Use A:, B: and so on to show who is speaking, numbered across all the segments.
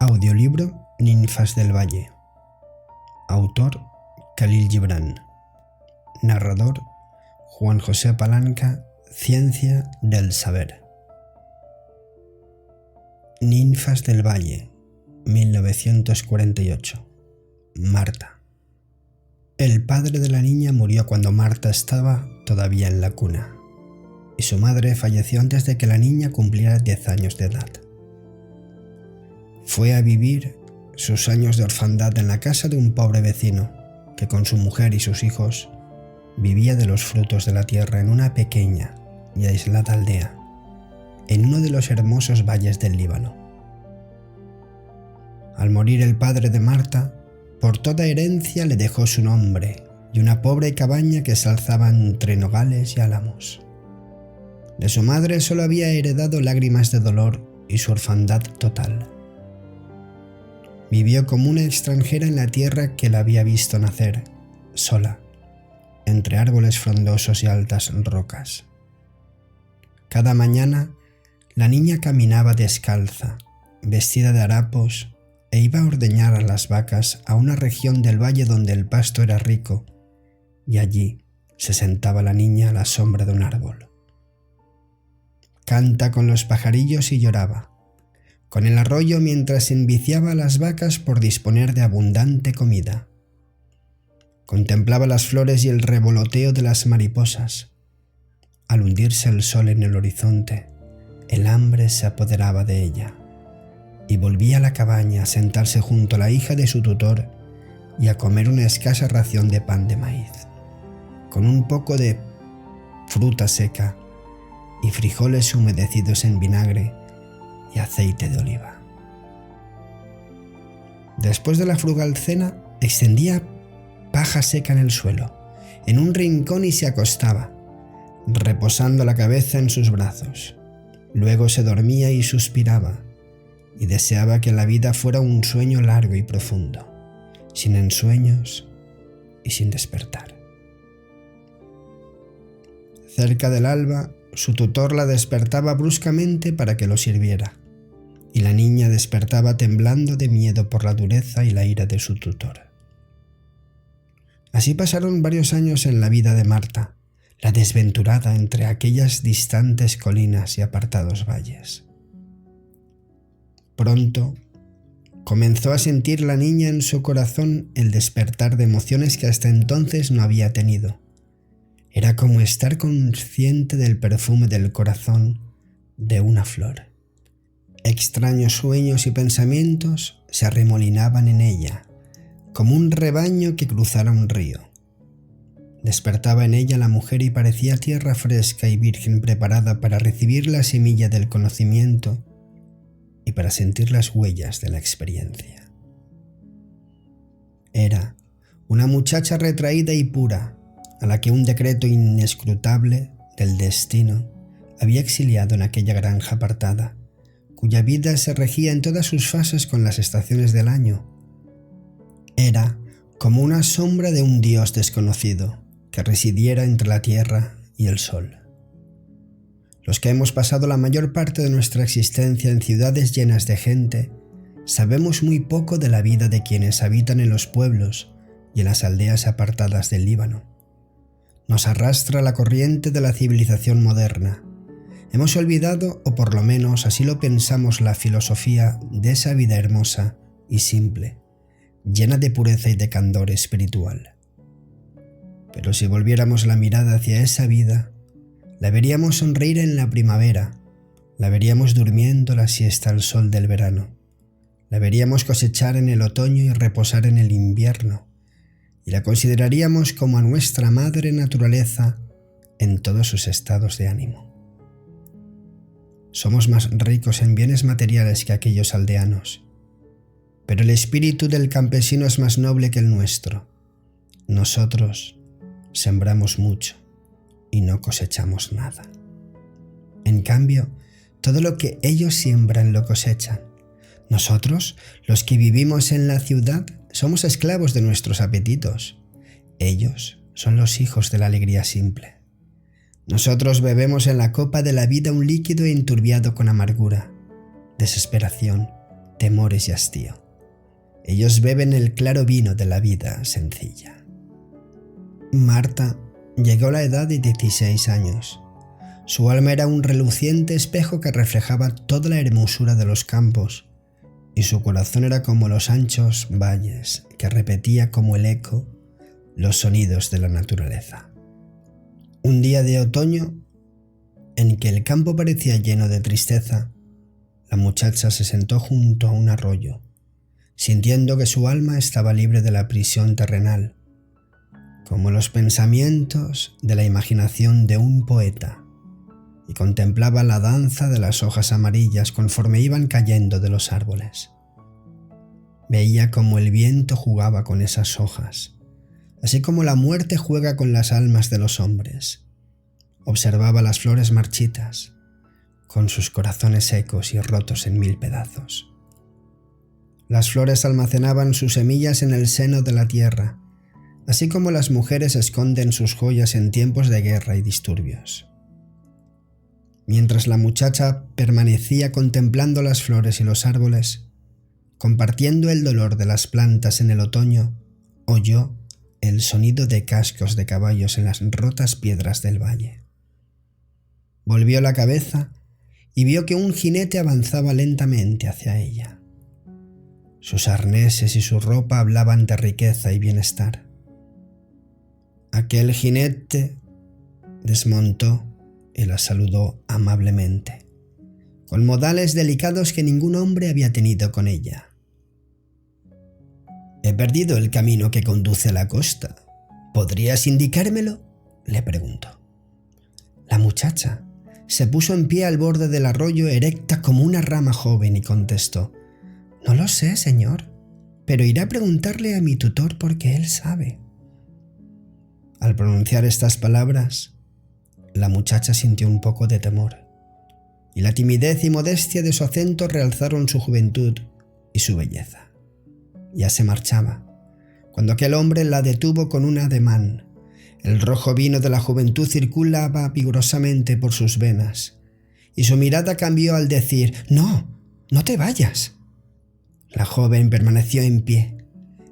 A: Audiolibro Ninfas del Valle. Autor Khalil Gibran. Narrador Juan José Palanca. Ciencia del saber. Ninfas del Valle, 1948. Marta. El padre de la niña murió cuando Marta estaba todavía en la cuna, y su madre falleció antes de que la niña cumpliera 10 años de edad. Fue a vivir sus años de orfandad en la casa de un pobre vecino que con su mujer y sus hijos vivía de los frutos de la tierra en una pequeña y aislada aldea, en uno de los hermosos valles del Líbano. Al morir el padre de Marta, por toda herencia le dejó su nombre y una pobre cabaña que se alzaba entre nogales y álamos. De su madre solo había heredado lágrimas de dolor y su orfandad total. Vivió como una extranjera en la tierra que la había visto nacer, sola, entre árboles frondosos y altas rocas. Cada mañana, la niña caminaba descalza, vestida de harapos, e iba a ordeñar a las vacas a una región del valle donde el pasto era rico, y allí se sentaba la niña a la sombra de un árbol. Canta con los pajarillos y lloraba con el arroyo mientras enviciaba a las vacas por disponer de abundante comida. Contemplaba las flores y el revoloteo de las mariposas. Al hundirse el sol en el horizonte, el hambre se apoderaba de ella, y volvía a la cabaña a sentarse junto a la hija de su tutor y a comer una escasa ración de pan de maíz, con un poco de fruta seca y frijoles humedecidos en vinagre y aceite de oliva. Después de la frugal cena, extendía paja seca en el suelo, en un rincón, y se acostaba, reposando la cabeza en sus brazos. Luego se dormía y suspiraba, y deseaba que la vida fuera un sueño largo y profundo, sin ensueños y sin despertar. Cerca del alba, su tutor la despertaba bruscamente para que lo sirviera, y la niña despertaba temblando de miedo por la dureza y la ira de su tutor. Así pasaron varios años en la vida de Marta, la desventurada entre aquellas distantes colinas y apartados valles. Pronto comenzó a sentir la niña en su corazón el despertar de emociones que hasta entonces no había tenido. Era como estar consciente del perfume del corazón de una flor. Extraños sueños y pensamientos se arremolinaban en ella, como un rebaño que cruzara un río. Despertaba en ella la mujer y parecía tierra fresca y virgen preparada para recibir la semilla del conocimiento y para sentir las huellas de la experiencia. Era una muchacha retraída y pura, a la que un decreto inescrutable del destino había exiliado en aquella granja apartada, cuya vida se regía en todas sus fases con las estaciones del año. Era como una sombra de un dios desconocido que residiera entre la tierra y el sol. Los que hemos pasado la mayor parte de nuestra existencia en ciudades llenas de gente, sabemos muy poco de la vida de quienes habitan en los pueblos y en las aldeas apartadas del Líbano. Nos arrastra la corriente de la civilización moderna. Hemos olvidado, o por lo menos así lo pensamos, la filosofía de esa vida hermosa y simple, llena de pureza y de candor espiritual. Pero si volviéramos la mirada hacia esa vida, la veríamos sonreír en la primavera, la veríamos durmiendo la siesta al sol del verano, la veríamos cosechar en el otoño y reposar en el invierno, y la consideraríamos como a nuestra madre naturaleza en todos sus estados de ánimo. Somos más ricos en bienes materiales que aquellos aldeanos, pero el espíritu del campesino es más noble que el nuestro. Nosotros sembramos mucho y no cosechamos nada. En cambio, todo lo que ellos siembran lo cosechan. Nosotros, los que vivimos en la ciudad, somos esclavos de nuestros apetitos. Ellos son los hijos de la alegría simple. Nosotros bebemos en la copa de la vida un líquido enturbiado con amargura, desesperación, temores y hastío. Ellos beben el claro vino de la vida sencilla. Marta llegó a la edad de 16 años. Su alma era un reluciente espejo que reflejaba toda la hermosura de los campos, y su corazón era como los anchos valles que repetía como el eco los sonidos de la naturaleza. Un día de otoño, en que el campo parecía lleno de tristeza, la muchacha se sentó junto a un arroyo, sintiendo que su alma estaba libre de la prisión terrenal, como los pensamientos de la imaginación de un poeta, y contemplaba la danza de las hojas amarillas conforme iban cayendo de los árboles. Veía cómo el viento jugaba con esas hojas, así como la muerte juega con las almas de los hombres. Observaba las flores marchitas, con sus corazones secos y rotos en 1000 pedazos. Las flores almacenaban sus semillas en el seno de la tierra, así como las mujeres esconden sus joyas en tiempos de guerra y disturbios. Mientras la muchacha permanecía contemplando las flores y los árboles, compartiendo el dolor de las plantas en el otoño, oyó el sonido de cascos de caballos en las rotas piedras del valle. Volvió la cabeza y vio que un jinete avanzaba lentamente hacia ella. Sus arneses y su ropa hablaban de riqueza y bienestar. Aquel jinete desmontó y la saludó amablemente, con modales delicados que ningún hombre había tenido con ella. «He perdido el camino que conduce a la costa. ¿Podrías indicármelo?», le preguntó. La muchacha se puso en pie al borde del arroyo, erecta como una rama joven, y contestó: «No lo sé, señor, pero iré a preguntarle a mi tutor porque él sabe». Al pronunciar estas palabras, la muchacha sintió un poco de temor, y la timidez y modestia de su acento realzaron su juventud y su belleza. Ya se marchaba, cuando aquel hombre la detuvo con un ademán. El rojo vino de la juventud circulaba vigorosamente por sus venas, y su mirada cambió al decir: «No, no te vayas». La joven permaneció en pie,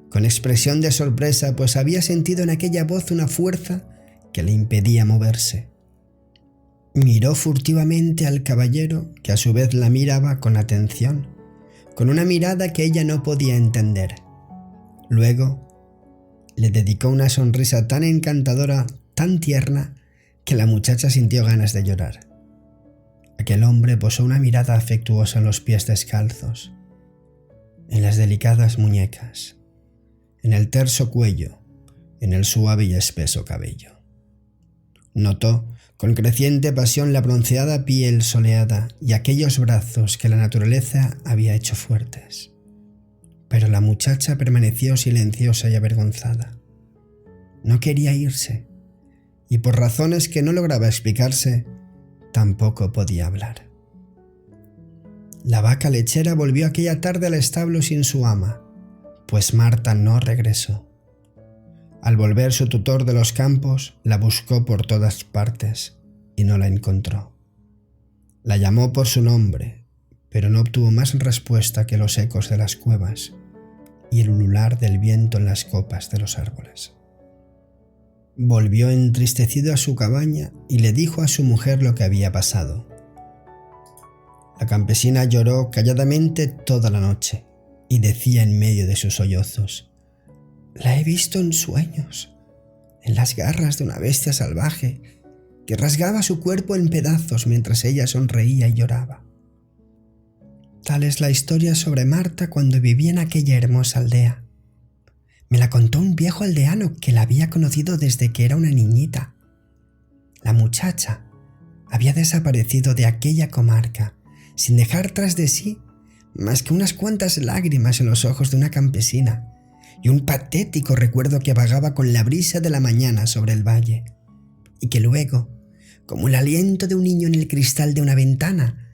A: con expresión de sorpresa, pues había sentido en aquella voz una fuerza que le impedía moverse. Miró furtivamente al caballero, que a su vez la miraba con atención, con una mirada que ella no podía entender. Luego le dedicó una sonrisa tan encantadora, tan tierna, que la muchacha sintió ganas de llorar. Aquel hombre posó una mirada afectuosa en los pies descalzos, en las delicadas muñecas, en el terso cuello, en el suave y espeso cabello. Notó con creciente pasión la bronceada piel soleada y aquellos brazos que la naturaleza había hecho fuertes. Pero la muchacha permaneció silenciosa y avergonzada. No quería irse, y por razones que no lograba explicarse, tampoco podía hablar. La vaca lechera volvió aquella tarde al establo sin su ama, pues Marta no regresó. Al volver, su tutor de los campos la buscó por todas partes y no la encontró. La llamó por su nombre, pero no obtuvo más respuesta que los ecos de las cuevas y el ulular del viento en las copas de los árboles. Volvió entristecido a su cabaña y le dijo a su mujer lo que había pasado. La campesina lloró calladamente toda la noche y decía en medio de sus sollozos: «La he visto en sueños, en las garras de una bestia salvaje que rasgaba su cuerpo en pedazos mientras ella sonreía y lloraba». Tal es la historia sobre Marta cuando vivía en aquella hermosa aldea. Me la contó un viejo aldeano que la había conocido desde que era una niñita. La muchacha había desaparecido de aquella comarca sin dejar tras de sí más que unas cuantas lágrimas en los ojos de una campesina y un patético recuerdo que vagaba con la brisa de la mañana sobre el valle, y que luego, como el aliento de un niño en el cristal de una ventana,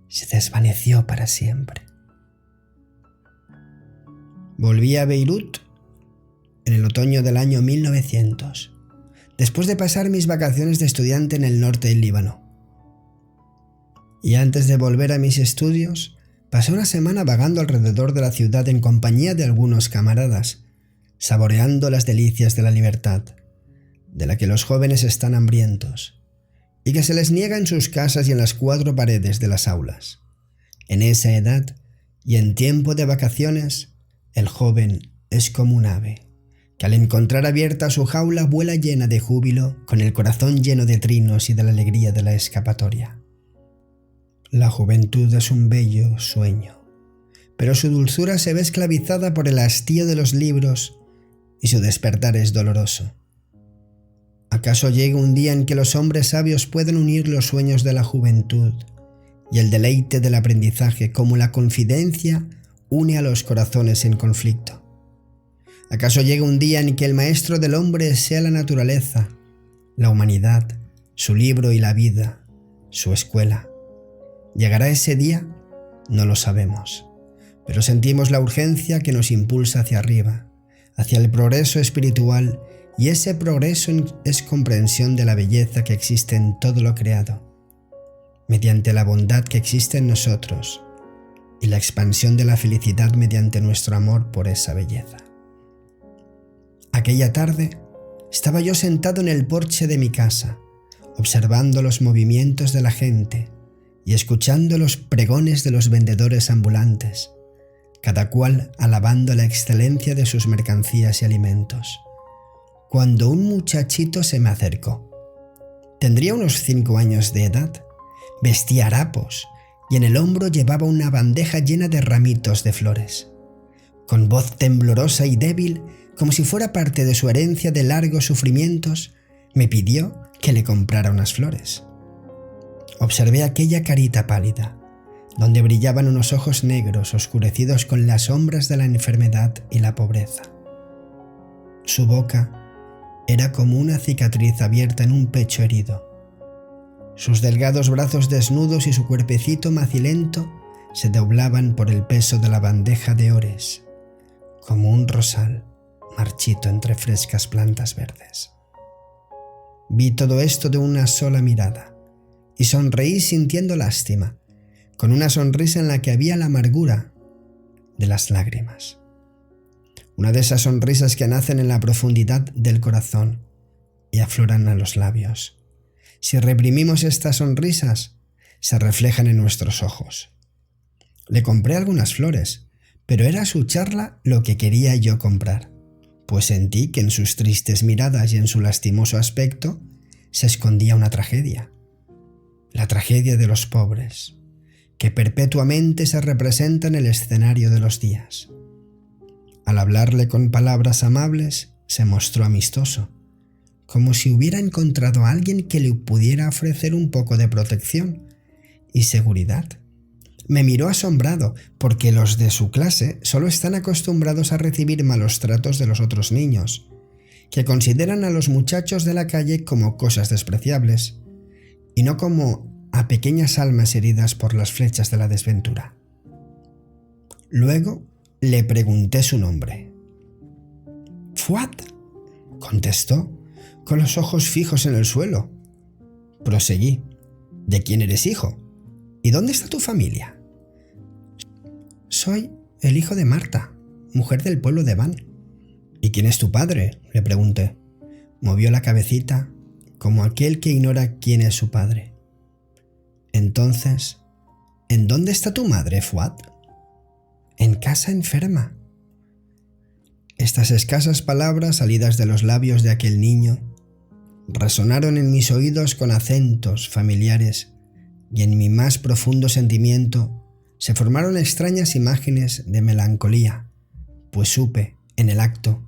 A: se desvaneció para siempre. Volví a Beirut en el otoño del año 1900, después de pasar mis vacaciones de estudiante en el norte del Líbano. Y antes de volver a mis estudios, Pasé una semana vagando alrededor de la ciudad en compañía de algunos camaradas, saboreando las delicias de la libertad, de la que los jóvenes están hambrientos, y que se les niega en sus casas y en las 4 paredes de las aulas. En esa edad y en tiempo de vacaciones, el joven es como un ave, que al encontrar abierta su jaula vuela llena de júbilo, con el corazón lleno de trinos y de la alegría de la escapatoria. La juventud es un bello sueño, pero su dulzura se ve esclavizada por el hastío de los libros y su despertar es doloroso. ¿Acaso llega un día en que los hombres sabios pueden unir los sueños de la juventud y el deleite del aprendizaje como la confidencia une a los corazones en conflicto? ¿Acaso llega un día en que el maestro del hombre sea la naturaleza, la humanidad, su libro y la vida, su escuela? ¿Llegará ese día? No lo sabemos, pero sentimos la urgencia que nos impulsa hacia arriba, hacia el progreso espiritual, y ese progreso es comprensión de la belleza que existe en todo lo creado, mediante la bondad que existe en nosotros, y la expansión de la felicidad mediante nuestro amor por esa belleza. Aquella tarde estaba yo sentado en el porche de mi casa, observando los movimientos de la gente y escuchando los pregones de los vendedores ambulantes, cada cual alabando la excelencia de sus mercancías y alimentos, cuando un muchachito se me acercó. Tendría unos 5 años de edad, vestía harapos y en el hombro llevaba una bandeja llena de ramitos de flores. Con voz temblorosa y débil, como si fuera parte de su herencia de largos sufrimientos, me pidió que le comprara unas flores. Observé aquella carita pálida, donde brillaban unos ojos negros oscurecidos con las sombras de la enfermedad y la pobreza. Su boca era como una cicatriz abierta en un pecho herido. Sus delgados brazos desnudos y su cuerpecito macilento se doblaban por el peso de la bandeja de ores, como un rosal marchito entre frescas plantas verdes. Vi todo esto de una sola mirada y sonreí sintiendo lástima, con una sonrisa en la que había la amargura de las lágrimas. Una de esas sonrisas que nacen en la profundidad del corazón y afloran a los labios. Si reprimimos estas sonrisas, se reflejan en nuestros ojos. Le compré algunas flores, pero era su charla lo que quería yo comprar, pues sentí que en sus tristes miradas y en su lastimoso aspecto se escondía una tragedia. La tragedia de los pobres, que perpetuamente se representa en el escenario de los días. Al hablarle con palabras amables, se mostró amistoso, como si hubiera encontrado a alguien que le pudiera ofrecer un poco de protección y seguridad. Me miró asombrado, porque los de su clase solo están acostumbrados a recibir malos tratos de los otros niños, que consideran a los muchachos de la calle como cosas despreciables, y no como a pequeñas almas heridas por las flechas de la desventura. Luego le pregunté su nombre. «Fuad», contestó, con los ojos fijos en el suelo. Proseguí. «¿De quién eres hijo? ¿Y dónde está tu familia?» «Soy el hijo de Marta, mujer del pueblo de Van». «¿Y quién es tu padre?», le pregunté. Movió la cabecita, como aquel que ignora quién es su padre. «Entonces, ¿en dónde está tu madre, Fuad?» «En casa enferma». Estas escasas palabras salidas de los labios de aquel niño resonaron en mis oídos con acentos familiares, y en mi más profundo sentimiento se formaron extrañas imágenes de melancolía, pues supe, en el acto,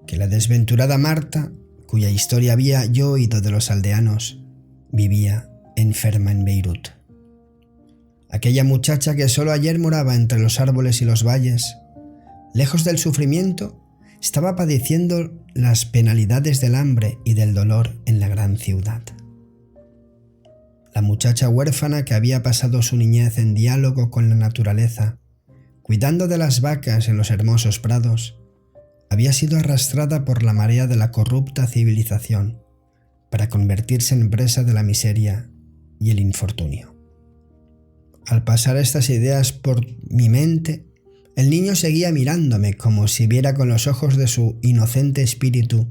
A: que la desventurada Marta, cuya historia había yo oído de los aldeanos, vivía enferma en Beirut. Aquella muchacha que solo ayer moraba entre los árboles y los valles, lejos del sufrimiento, estaba padeciendo las penalidades del hambre y del dolor en la gran ciudad. La muchacha huérfana que había pasado su niñez en diálogo con la naturaleza, cuidando de las vacas en los hermosos prados, había sido arrastrada por la marea de la corrupta civilización para convertirse en presa de la miseria y el infortunio. Al pasar estas ideas por mi mente, el niño seguía mirándome como si viera con los ojos de su inocente espíritu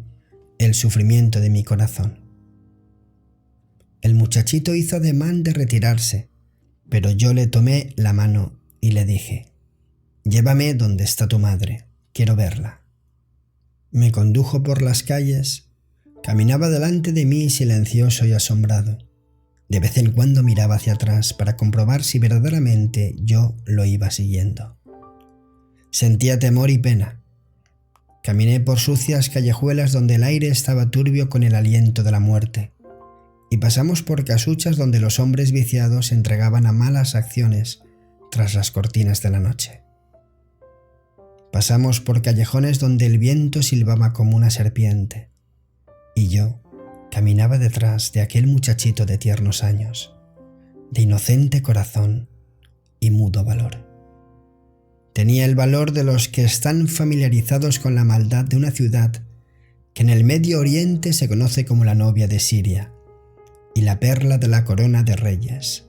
A: el sufrimiento de mi corazón. El muchachito hizo ademán de retirarse, pero yo le tomé la mano y le dije: «Llévame donde está tu madre, quiero verla». Me condujo por las calles, caminaba delante de mí silencioso y asombrado. De vez en cuando miraba hacia atrás para comprobar si verdaderamente yo lo iba siguiendo. Sentía temor y pena. Caminé por sucias callejuelas donde el aire estaba turbio con el aliento de la muerte, y pasamos por casuchas donde los hombres viciados se entregaban a malas acciones tras las cortinas de la noche. Pasamos por callejones donde el viento silbaba como una serpiente, y yo caminaba detrás de aquel muchachito de tiernos años, de inocente corazón y mudo valor. Tenía el valor de los que están familiarizados con la maldad de una ciudad que en el Medio Oriente se conoce como la novia de Siria y la perla de la corona de reyes.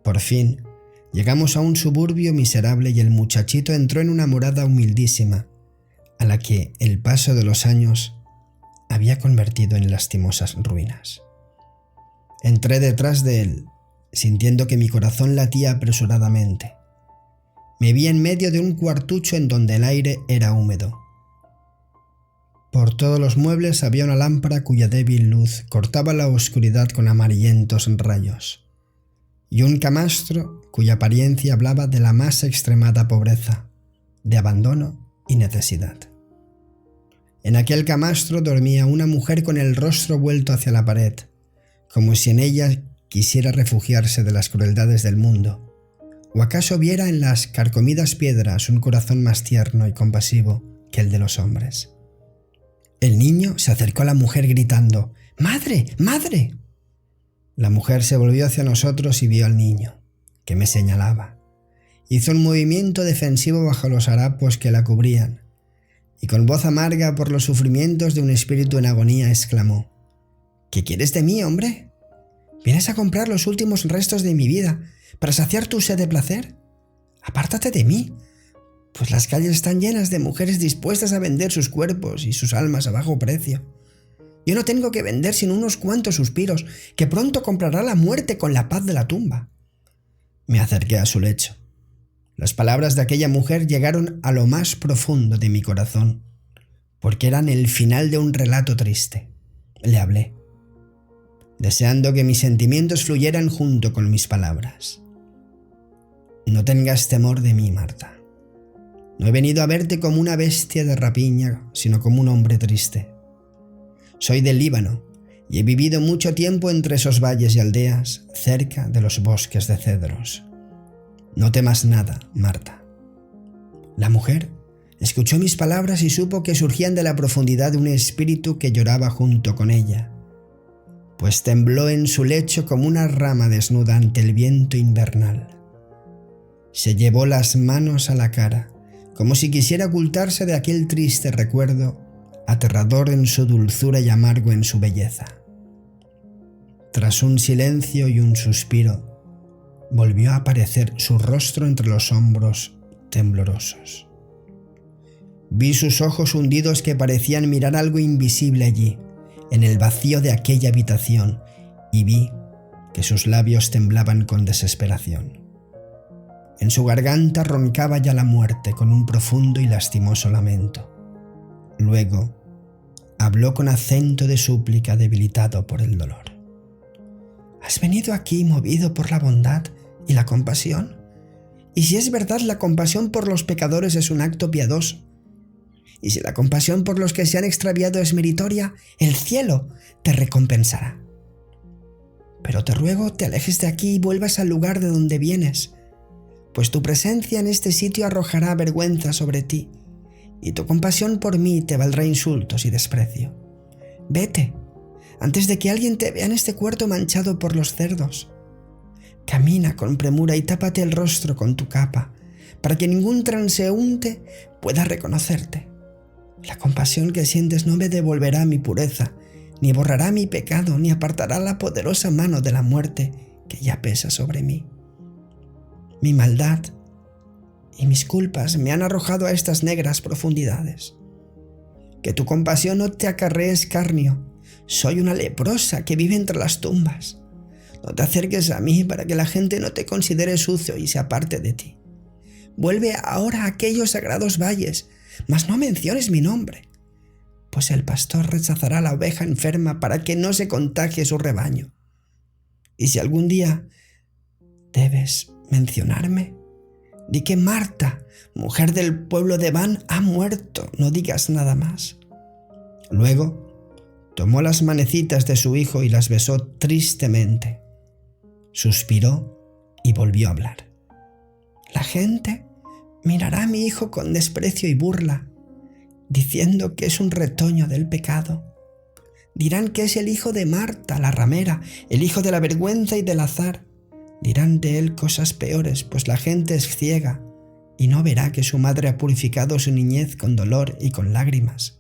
A: Por fin, llegamos a un suburbio miserable y el muchachito entró en una morada humildísima, a la que el paso de los años había convertido en lastimosas ruinas. Entré detrás de él, sintiendo que mi corazón latía apresuradamente. Me vi en medio de un cuartucho en donde el aire era húmedo. Por todos los muebles había una lámpara cuya débil luz cortaba la oscuridad con amarillentos rayos, y un camastro cuya apariencia hablaba de la más extremada pobreza, de abandono y necesidad. En aquel camastro dormía una mujer con el rostro vuelto hacia la pared, como si en ella quisiera refugiarse de las crueldades del mundo, o acaso viera en las carcomidas piedras un corazón más tierno y compasivo que el de los hombres. El niño se acercó a la mujer gritando: «¡Madre! ¡Madre!». La mujer se volvió hacia nosotros y vio al niño, que me señalaba. Hizo un movimiento defensivo bajo los harapos que la cubrían, y con voz amarga por los sufrimientos de un espíritu en agonía exclamó: «¿Qué quieres de mí, hombre? ¿Vienes a comprar los últimos restos de mi vida para saciar tu sed de placer? Apártate de mí, pues las calles están llenas de mujeres dispuestas a vender sus cuerpos y sus almas a bajo precio. Yo no tengo que vender sino unos cuantos suspiros que pronto comprará la muerte con la paz de la tumba». Me acerqué a su lecho. Las palabras de aquella mujer llegaron a lo más profundo de mi corazón, porque eran el final de un relato triste. Le hablé, deseando que mis sentimientos fluyeran junto con mis palabras. «No tengas temor de mí, Marta. No he venido a verte como una bestia de rapiña, sino como un hombre triste. Soy del Líbano y he vivido mucho tiempo entre esos valles y aldeas, cerca de los bosques de cedros. No temas nada, Marta». La mujer escuchó mis palabras y supo que surgían de la profundidad de un espíritu que lloraba junto con ella, pues tembló en su lecho como una rama desnuda ante el viento invernal. Se llevó las manos a la cara, como si quisiera ocultarse de aquel triste recuerdo, aterrador en su dulzura y amargo en su belleza. Tras un silencio y un suspiro, volvió a aparecer su rostro entre los hombros temblorosos. Vi sus ojos hundidos que parecían mirar algo invisible allí, en el vacío de aquella habitación, y vi que sus labios temblaban con desesperación. En su garganta roncaba ya la muerte con un profundo y lastimoso lamento. Luego habló con acento de súplica debilitado por el dolor: «¿Has venido aquí movido por la bondad y la compasión? Y si es verdad, la compasión por los pecadores es un acto piadoso, y si la compasión por los que se han extraviado es meritoria, el cielo te recompensará. Pero te ruego te alejes de aquí y vuelvas al lugar de donde vienes, pues tu presencia en este sitio arrojará vergüenza sobre ti, y tu compasión por mí te valdrá insultos y desprecio. Vete, antes de que alguien te vea en este cuarto manchado por los cerdos. Camina con premura y tápate el rostro con tu capa, para que ningún transeúnte pueda reconocerte. La compasión que sientes no me devolverá mi pureza, ni borrará mi pecado, ni apartará la poderosa mano de la muerte que ya pesa sobre mí. Mi maldad y mis culpas me han arrojado a estas negras profundidades. Que tu compasión no te acarree escarnio. Soy una leprosa que vive entre las tumbas. No te acerques a mí para que la gente no te considere sucio y se aparte de ti. Vuelve ahora a aquellos sagrados valles, mas no menciones mi nombre, pues el pastor rechazará a la oveja enferma para que no se contagie su rebaño. Y si algún día debes mencionarme, di que Marta, mujer del pueblo de Van, ha muerto, no digas nada más. Luego tomó las manecitas de su hijo y las besó tristemente. Suspiró y volvió a hablar. La gente mirará a mi hijo con desprecio y burla, diciendo que es un retoño del pecado. Dirán que es el hijo de Marta, la ramera, el hijo de la vergüenza y del azar. Dirán de él cosas peores, pues la gente es ciega y no verá que su madre ha purificado su niñez con dolor y con lágrimas,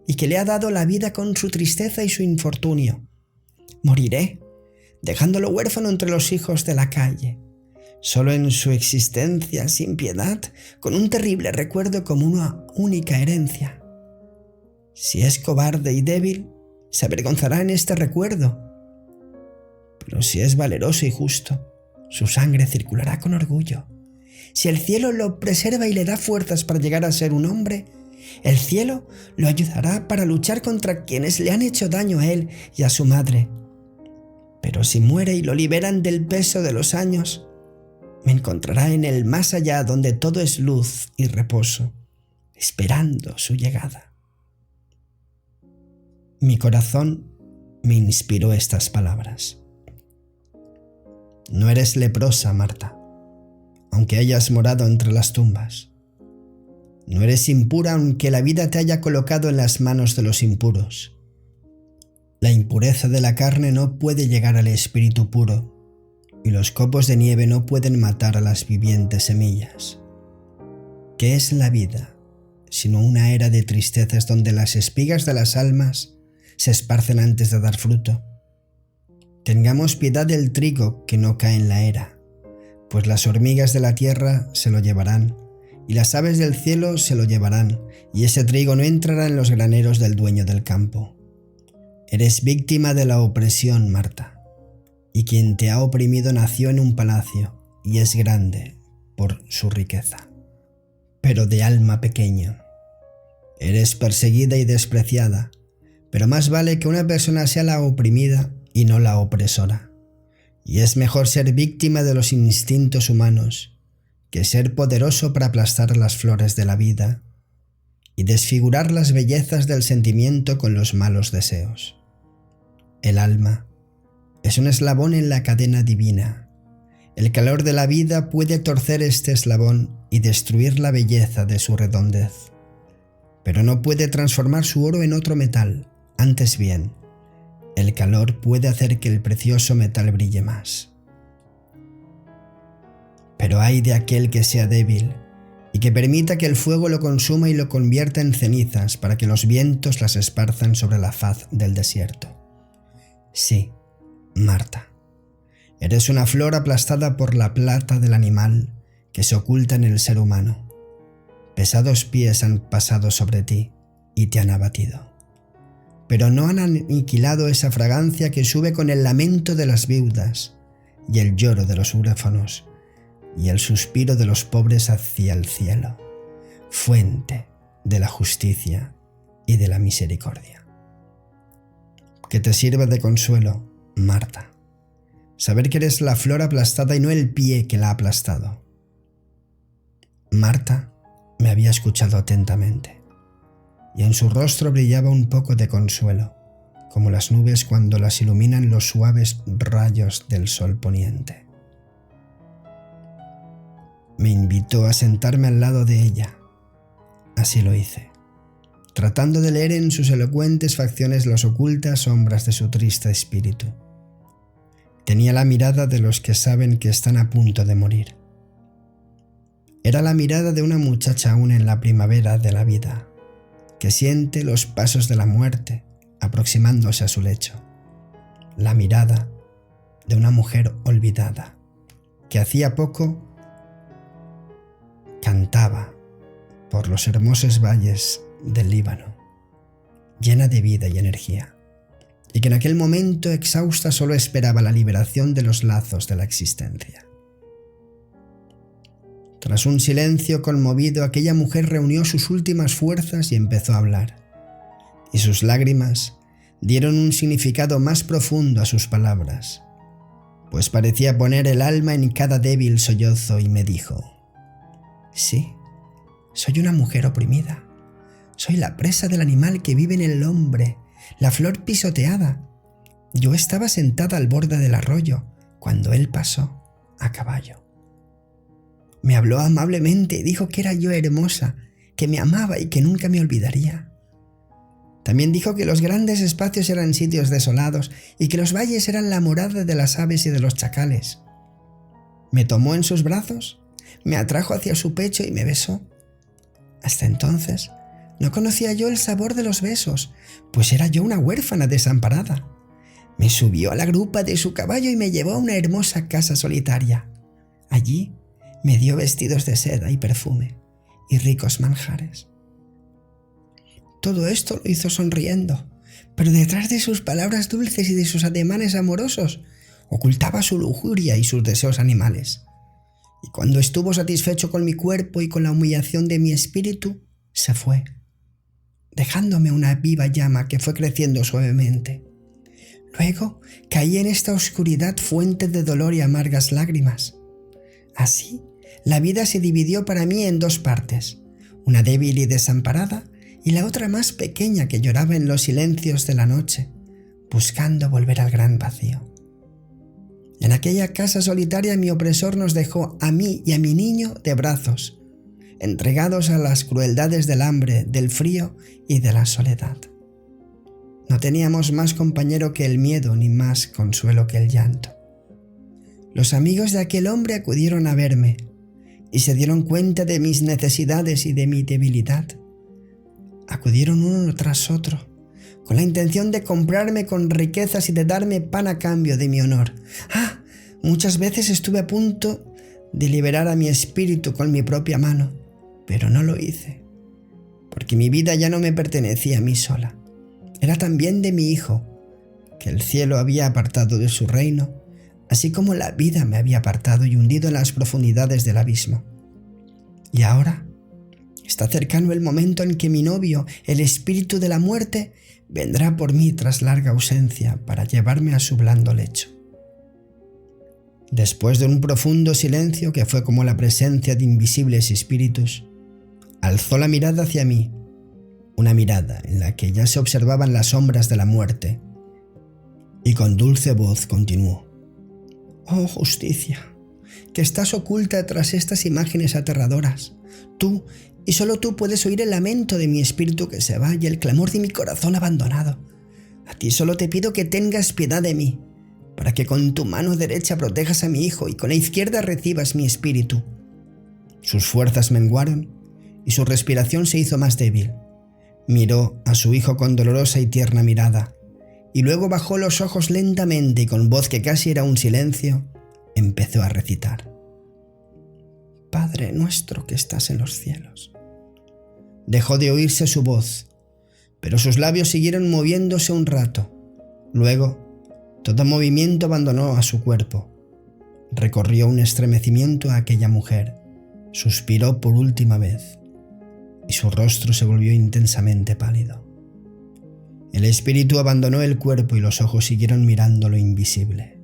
A: y que le ha dado la vida con su tristeza y su infortunio. Moriré, dejándolo huérfano entre los hijos de la calle, solo en su existencia sin piedad, con un terrible recuerdo como una única herencia. Si es cobarde y débil, se avergonzará en este recuerdo, pero si es valeroso y justo, su sangre circulará con orgullo. Si el cielo lo preserva y le da fuerzas para llegar a ser un hombre, el cielo lo ayudará para luchar contra quienes le han hecho daño a él y a su madre. Pero si muere y lo liberan del peso de los años, me encontrará en el más allá donde todo es luz y reposo, esperando su llegada. Mi corazón me inspiró estas palabras. No eres leprosa, Marta, aunque hayas morado entre las tumbas. No eres impura aunque la vida te haya colocado en las manos de los impuros. La impureza de la carne no puede llegar al espíritu puro, y los copos de nieve no pueden matar a las vivientes semillas. ¿Qué es la vida, sino una era de tristezas donde las espigas de las almas se esparcen antes de dar fruto? Tengamos piedad del trigo que no cae en la era, pues las hormigas de la tierra se lo llevarán, y las aves del cielo se lo llevarán, y ese trigo no entrará en los graneros del dueño del campo. Eres víctima de la opresión, Marta, y quien te ha oprimido nació en un palacio, y es grande por su riqueza, pero de alma pequeña. Eres perseguida y despreciada, pero más vale que una persona sea la oprimida y no la opresora. Y es mejor ser víctima de los instintos humanos que ser poderoso para aplastar las flores de la vida y desfigurar las bellezas del sentimiento con los malos deseos. El alma es un eslabón en la cadena divina. El calor de la vida puede torcer este eslabón y destruir la belleza de su redondez, pero no puede transformar su oro en otro metal. Antes bien, el calor puede hacer que el precioso metal brille más. Pero ay de aquel que sea débil y que permita que el fuego lo consuma y lo convierta en cenizas para que los vientos las esparzan sobre la faz del desierto. Sí, Marta, eres una flor aplastada por la plata del animal que se oculta en el ser humano. Pesados pies han pasado sobre ti y te han abatido, pero no han aniquilado esa fragancia que sube con el lamento de las viudas y el lloro de los huérfanos y el suspiro de los pobres hacia el cielo, fuente de la justicia y de la misericordia. Que te sirva de consuelo, Marta, saber que eres la flor aplastada y no el pie que la ha aplastado. Marta me había escuchado atentamente, y en su rostro brillaba un poco de consuelo, como las nubes cuando las iluminan los suaves rayos del sol poniente. Me invitó a sentarme al lado de ella. Así lo hice, tratando de leer en sus elocuentes facciones las ocultas sombras de su triste espíritu. Tenía la mirada de los que saben que están a punto de morir. Era la mirada de una muchacha aún en la primavera de la vida, que siente los pasos de la muerte aproximándose a su lecho. La mirada de una mujer olvidada, que hacía poco cantaba por los hermosos valles del Líbano, llena de vida y energía, y que en aquel momento exhausta solo esperaba la liberación de los lazos de la existencia. Tras un silencio conmovido, aquella mujer reunió sus últimas fuerzas y empezó a hablar, y sus lágrimas dieron un significado más profundo a sus palabras, pues parecía poner el alma en cada débil sollozo, y me dijo: «Sí, soy una mujer oprimida. Soy la presa del animal que vive en el hombre, la flor pisoteada. Yo estaba sentada al borde del arroyo cuando él pasó a caballo. Me habló amablemente y dijo que era yo hermosa, que me amaba y que nunca me olvidaría. También dijo que los grandes espacios eran sitios desolados y que los valles eran la morada de las aves y de los chacales. Me tomó en sus brazos, me atrajo hacia su pecho y me besó. Hasta entonces no conocía yo el sabor de los besos, pues era yo una huérfana desamparada. Me subió a la grupa de su caballo y me llevó a una hermosa casa solitaria. Allí me dio vestidos de seda y perfume y ricos manjares. Todo esto lo hizo sonriendo, pero detrás de sus palabras dulces y de sus ademanes amorosos ocultaba su lujuria y sus deseos animales. Y cuando estuvo satisfecho con mi cuerpo y con la humillación de mi espíritu, se fue, dejándome una viva llama que fue creciendo suavemente. Luego caí en esta oscuridad fuente de dolor y amargas lágrimas. Así, la vida se dividió para mí en dos partes, una débil y desamparada, y la otra más pequeña que lloraba en los silencios de la noche, buscando volver al gran vacío. En aquella casa solitaria mi opresor nos dejó a mí y a mi niño de brazos, entregados a las crueldades del hambre, del frío y de la soledad. No teníamos más compañero que el miedo, ni más consuelo que el llanto. Los amigos de aquel hombre acudieron a verme y se dieron cuenta de mis necesidades y de mi debilidad. Acudieron uno tras otro, con la intención de comprarme con riquezas y de darme pan a cambio de mi honor. Muchas veces estuve a punto de liberar a mi espíritu con mi propia mano, pero no lo hice, porque mi vida ya no me pertenecía a mí sola. Era también de mi hijo, que el cielo había apartado de su reino, así como la vida me había apartado y hundido en las profundidades del abismo. Y ahora está cercano el momento en que mi novio, el espíritu de la muerte, vendrá por mí tras larga ausencia para llevarme a su blando lecho. Después de un profundo silencio que fue como la presencia de invisibles espíritus, alzó la mirada hacia mí, una mirada en la que ya se observaban las sombras de la muerte, y con dulce voz continuó: «Oh justicia, que estás oculta tras estas imágenes aterradoras. Tú, y solo tú, puedes oír el lamento de mi espíritu que se va y el clamor de mi corazón abandonado. A ti solo te pido que tengas piedad de mí, para que con tu mano derecha protejas a mi hijo y con la izquierda recibas mi espíritu». Sus fuerzas menguaron y su respiración se hizo más débil. Miró a su hijo con dolorosa y tierna mirada, y luego bajó los ojos lentamente y con voz que casi era un silencio, empezó a recitar: «Padre nuestro que estás en los cielos». Dejó de oírse su voz, pero sus labios siguieron moviéndose un rato. Luego, todo movimiento abandonó a su cuerpo. Recorrió un estremecimiento a aquella mujer, suspiró por última vez, y su rostro se volvió intensamente pálido. El espíritu abandonó el cuerpo y los ojos siguieron mirando lo invisible.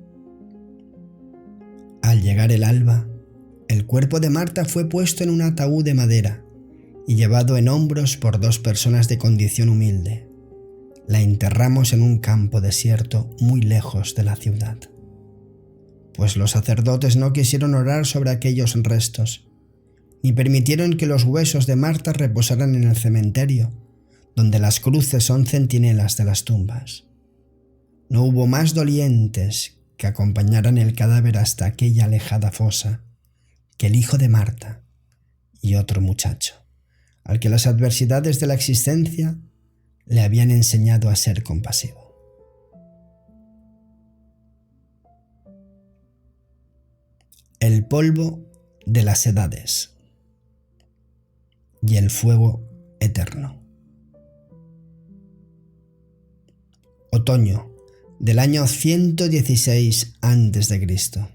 A: Al llegar el alba, el cuerpo de Marta fue puesto en un ataúd de madera y llevado en hombros por dos personas de condición humilde. La enterramos en un campo desierto muy lejos de la ciudad, pues los sacerdotes no quisieron orar sobre aquellos restos, ni permitieron que los huesos de Marta reposaran en el cementerio, donde las cruces son centinelas de las tumbas. No hubo más dolientes que acompañaran el cadáver hasta aquella alejada fosa que el hijo de Marta y otro muchacho, al que las adversidades de la existencia le habían enseñado a ser compasivo. el polvo de las edades y el fuego eterno. Otoño del año 116 a.C.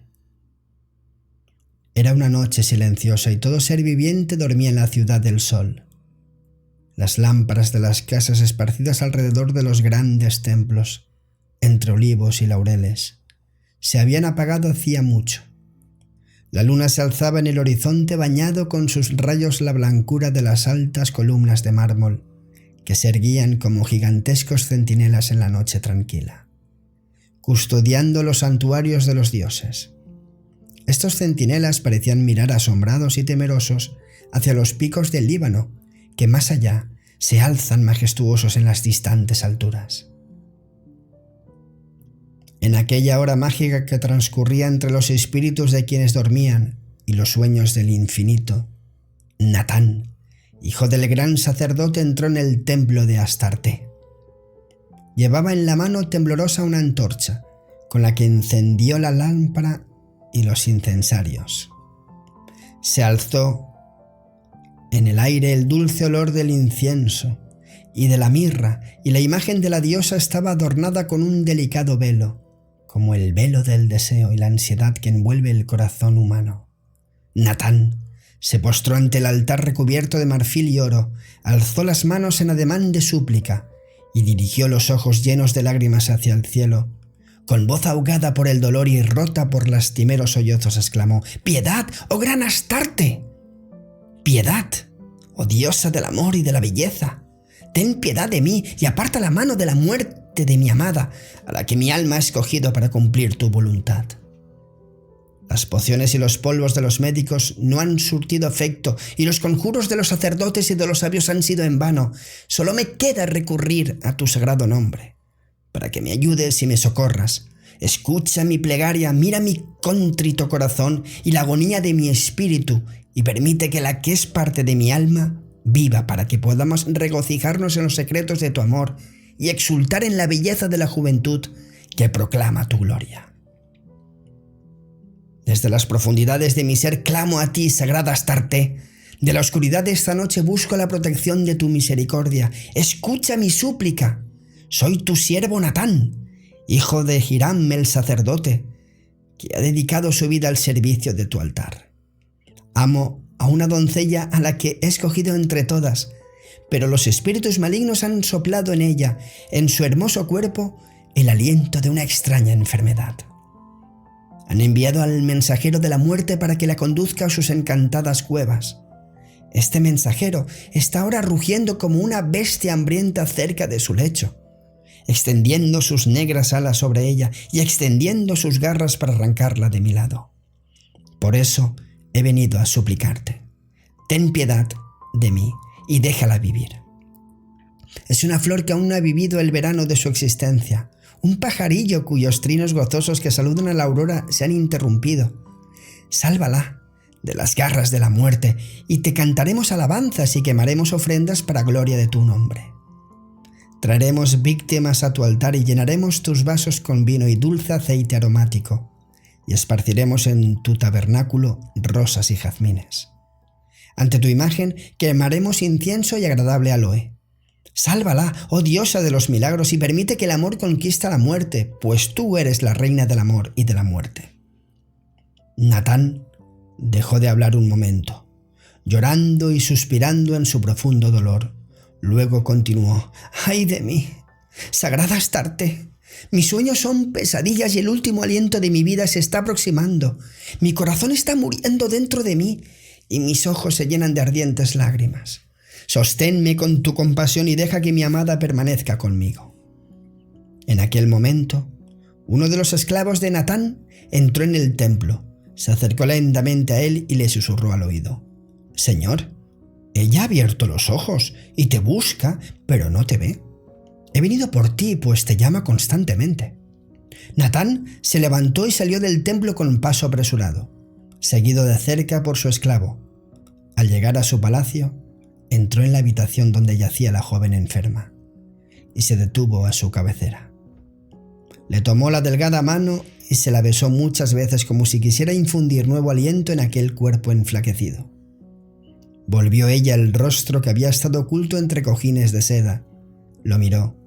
A: Era una noche silenciosa y todo ser viviente dormía en la ciudad del sol. Las lámparas de las casas esparcidas alrededor de los grandes templos, entre olivos y laureles, se habían apagado hacía mucho. La luna se alzaba en el horizonte bañado con sus rayos la blancura de las altas columnas de mármol que se erguían como gigantescos centinelas en la noche tranquila, custodiando los santuarios de los dioses. Estos centinelas parecían mirar asombrados y temerosos hacia los picos del Líbano, que más allá se alzan majestuosos en las distantes alturas. En aquella hora mágica que transcurría entre los espíritus de quienes dormían y los sueños del infinito, Natán, hijo del gran sacerdote, entró en el templo de Astarte. Llevaba en la mano temblorosa una antorcha, con la que encendió la lámpara y los incensarios. Se alzó en el aire el dulce olor del incienso y de la mirra, y la imagen de la diosa estaba adornada con un delicado velo, como el velo del deseo y la ansiedad que envuelve el corazón humano. Natán se postró ante el altar recubierto de marfil y oro, alzó las manos en ademán de súplica y dirigió los ojos llenos de lágrimas hacia el cielo. Con voz ahogada por el dolor y rota por lastimeros sollozos exclamó: «¡Piedad, oh gran Astarte! ¡Piedad, oh diosa del amor y de la belleza! Ten piedad de mí y aparta la mano de la muerte de mi amada, a la que mi alma ha escogido para cumplir tu voluntad». Las pociones y los polvos de los médicos no han surtido efecto y los conjuros de los sacerdotes y de los sabios han sido en vano. Solo me queda recurrir a tu sagrado nombre, para que me ayudes y me socorras. Escucha mi plegaria, mira mi contrito corazón y la agonía de mi espíritu, y permite que la que es parte de mi alma viva para que podamos regocijarnos en los secretos de tu amor y exultar en la belleza de la juventud que proclama tu gloria. Desde las profundidades de mi ser clamo a ti, sagrada Astarte. De la oscuridad de esta noche busco la protección de tu misericordia. Escucha mi súplica. Soy tu siervo Natán, hijo de Hiram el sacerdote, que ha dedicado su vida al servicio de tu altar. Amo a una doncella a la que he escogido entre todas, pero los espíritus malignos han soplado en ella, en su hermoso cuerpo, el aliento de una extraña enfermedad. Han enviado al mensajero de la muerte para que la conduzca a sus encantadas cuevas. Este mensajero está ahora rugiendo como una bestia hambrienta cerca de su lecho, extendiendo sus negras alas sobre ella y extendiendo sus garras para arrancarla de mi lado. Por eso he venido a suplicarte. Ten piedad de mí y déjala vivir. Es una flor que aún no ha vivido el verano de su existencia, un pajarillo cuyos trinos gozosos que saludan a la aurora se han interrumpido. Sálvala de las garras de la muerte y te cantaremos alabanzas y quemaremos ofrendas para gloria de tu nombre. Traeremos víctimas a tu altar y llenaremos tus vasos con vino y dulce aceite aromático, y esparciremos en tu tabernáculo rosas y jazmines. Ante tu imagen quemaremos incienso y agradable aloe. Sálvala, oh diosa de los milagros, y permite que el amor conquista la muerte, pues tú eres la reina del amor y de la muerte. Natán dejó de hablar un momento, llorando y suspirando en su profundo dolor. Luego continuó: «¡Ay de mí, sagrada Astarte! Mis sueños son pesadillas y el último aliento de mi vida se está aproximando. Mi corazón está muriendo dentro de mí y mis ojos se llenan de ardientes lágrimas. Sosténme con tu compasión y deja que mi amada permanezca conmigo». En aquel momento, uno de los esclavos de Natán entró en el templo, se acercó lentamente a él y le susurró al oído: «Señor, ella ha abierto los ojos y te busca, pero no te ve. He venido por ti, pues te llama constantemente». Natán se levantó y salió del templo con paso apresurado, seguido de cerca por su esclavo. Al llegar a su palacio, entró en la habitación donde yacía la joven enferma y se detuvo a su cabecera. Le tomó la delgada mano y se la besó muchas veces como si quisiera infundir nuevo aliento en aquel cuerpo enflaquecido. Volvió ella el rostro que había estado oculto entre cojines de seda, lo miró,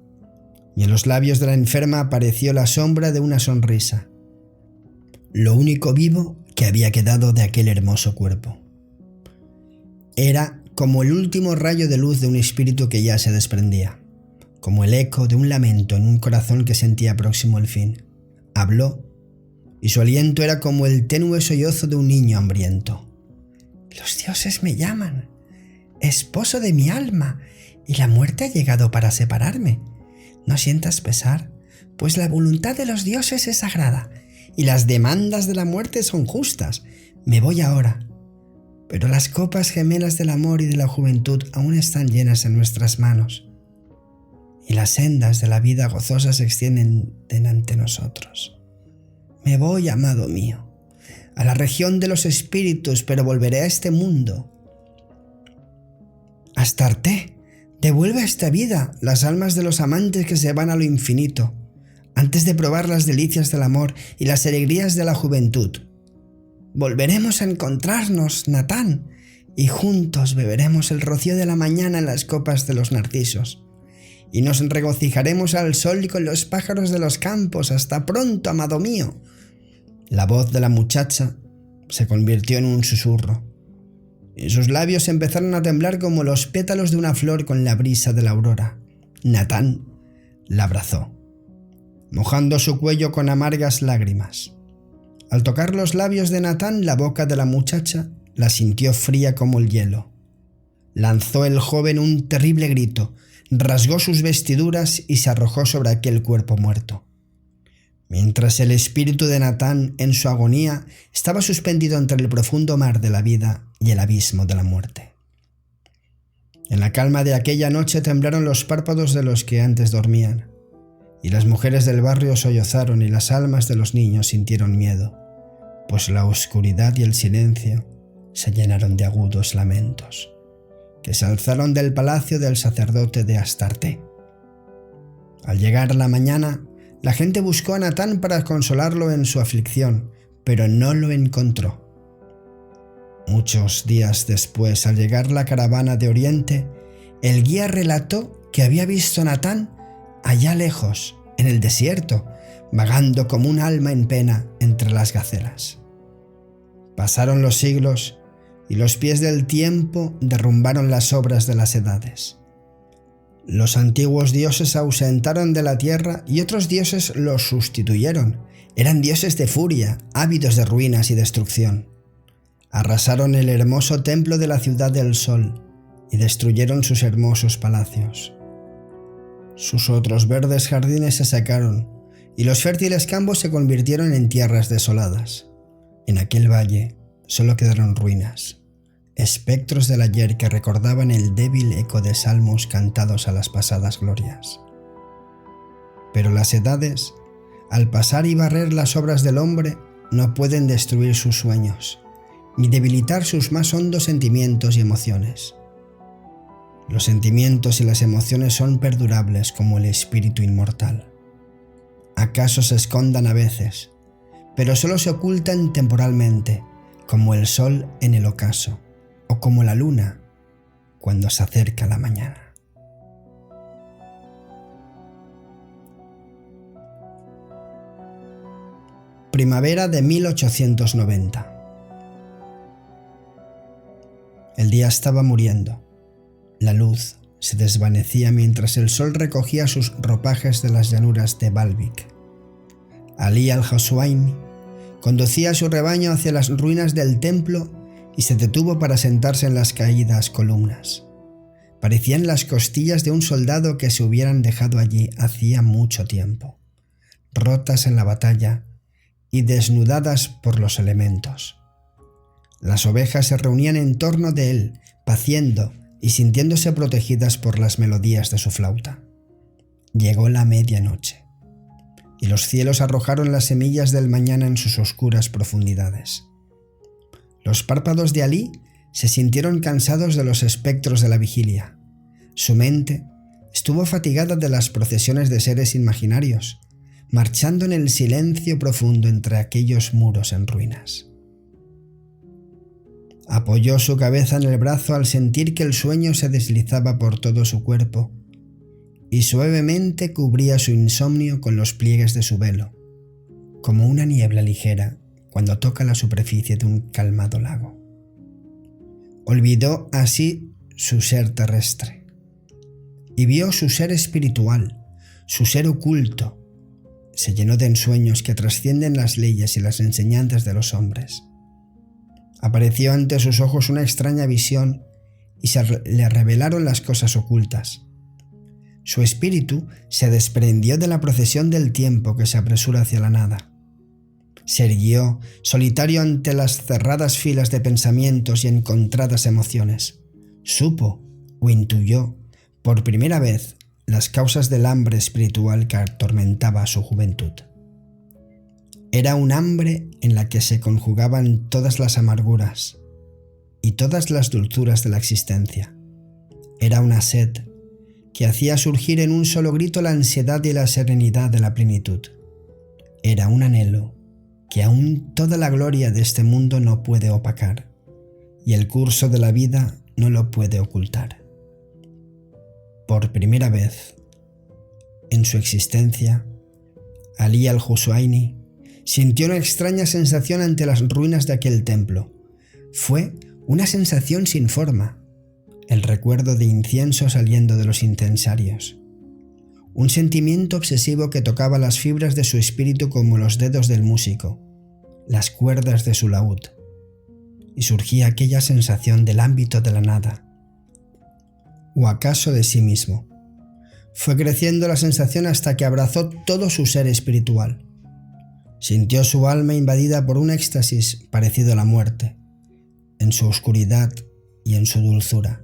A: y en los labios de la enferma apareció la sombra de una sonrisa, lo único vivo que había quedado de aquel hermoso cuerpo. Era como el último rayo de luz de un espíritu que ya se desprendía, como el eco de un lamento en un corazón que sentía próximo el fin. Habló, y su aliento era como el tenue sollozo de un niño hambriento. «Los dioses me llaman, esposo de mi alma, y la muerte ha llegado para separarme. No sientas pesar, pues la voluntad de los dioses es sagrada, y las demandas de la muerte son justas. Me voy ahora. Pero las copas gemelas del amor y de la juventud aún están llenas en nuestras manos, y las sendas de la vida gozosa se extienden ante nosotros. Me voy, amado mío, a la región de los espíritus, pero volveré a este mundo. Astarte, devuelve a esta vida las almas de los amantes que se van a lo infinito, antes de probar las delicias del amor y las alegrías de la juventud. Volveremos a encontrarnos, Natán, y juntos beberemos el rocío de la mañana en las copas de los narcisos, y nos regocijaremos al sol y con los pájaros de los campos. Hasta pronto, amado mío». La voz de la muchacha se convirtió en un susurro, y sus labios empezaron a temblar como los pétalos de una flor con la brisa de la aurora. Natán la abrazó, mojando su cuello con amargas lágrimas. Al tocar los labios de Natán, la boca de la muchacha la sintió fría como el hielo. Lanzó el joven un terrible grito, rasgó sus vestiduras y se arrojó sobre aquel cuerpo muerto. Mientras el espíritu de Natán, en su agonía, estaba suspendido entre el profundo mar de la vida y el abismo de la muerte. En la calma de aquella noche temblaron los párpados de los que antes dormían, y las mujeres del barrio sollozaron y las almas de los niños sintieron miedo, pues la oscuridad y el silencio se llenaron de agudos lamentos, que se alzaron del palacio del sacerdote de Astarte. Al llegar la mañana, la gente buscó a Natán para consolarlo en su aflicción, pero no lo encontró. Muchos días después, al llegar la caravana de Oriente, el guía relató que había visto a Natán allá lejos, en el desierto, vagando como un alma en pena entre las gacelas. Pasaron los siglos y los pies del tiempo derrumbaron las obras de las edades. Los antiguos dioses se ausentaron de la tierra y otros dioses los sustituyeron. Eran dioses de furia, ávidos de ruinas y destrucción. Arrasaron el hermoso templo de la ciudad del sol y destruyeron sus hermosos palacios. Sus otros verdes jardines se secaron y los fértiles campos se convirtieron en tierras desoladas. En aquel valle solo quedaron ruinas, espectros del ayer que recordaban el débil eco de salmos cantados a las pasadas glorias. Pero las edades, al pasar y barrer las obras del hombre, no pueden destruir sus sueños, ni debilitar sus más hondos sentimientos y emociones. Los sentimientos y las emociones son perdurables como el espíritu inmortal. Acaso se escondan a veces, pero solo se ocultan temporalmente, como el sol en el ocaso, o como la luna cuando se acerca la mañana. Primavera de 1890. El día estaba muriendo. La luz se desvanecía mientras el sol recogía sus ropajes de las llanuras de Baalbek. Ali al-Huswaini conducía a su rebaño hacia las ruinas del templo y se detuvo para sentarse en las caídas columnas. Parecían las costillas de un soldado que se hubieran dejado allí hacía mucho tiempo, rotas en la batalla y desnudadas por los elementos. Las ovejas se reunían en torno de él, paciendo y sintiéndose protegidas por las melodías de su flauta. Llegó la medianoche, y los cielos arrojaron las semillas del mañana en sus oscuras profundidades. Los párpados de Ali se sintieron cansados de los espectros de la vigilia. Su mente estuvo fatigada de las procesiones de seres imaginarios, marchando en el silencio profundo entre aquellos muros en ruinas. Apoyó su cabeza en el brazo al sentir que el sueño se deslizaba por todo su cuerpo y suavemente cubría su insomnio con los pliegues de su velo, como una niebla ligera cuando toca la superficie de un calmado lago. Olvidó así su ser terrestre y vio su ser espiritual, su ser oculto. Se llenó de ensueños que trascienden las leyes y las enseñanzas de los hombres. Apareció ante sus ojos una extraña visión y le revelaron las cosas ocultas. Su espíritu se desprendió de la procesión del tiempo que se apresura hacia la nada. Se irguió solitario ante las cerradas filas de pensamientos y encontradas emociones. Supo o intuyó por primera vez las causas del hambre espiritual que atormentaba a su juventud. Era un hambre en la que se conjugaban todas las amarguras y todas las dulzuras de la existencia. Era una sed que hacía surgir en un solo grito la ansiedad y la serenidad de la plenitud. Era un anhelo que aún toda la gloria de este mundo no puede opacar y el curso de la vida no lo puede ocultar. Por primera vez en su existencia, Ali al-Huswaini sintió una extraña sensación ante las ruinas de aquel templo. Fue una sensación sin forma, el recuerdo de incienso saliendo de los incensarios. Un sentimiento obsesivo que tocaba las fibras de su espíritu como los dedos del músico, las cuerdas de su laúd. Y surgía aquella sensación del ámbito de la nada, o acaso de sí mismo. Fue creciendo la sensación hasta que abrazó todo su ser espiritual. Sintió su alma invadida por un éxtasis parecido a la muerte, en su oscuridad y en su dulzura,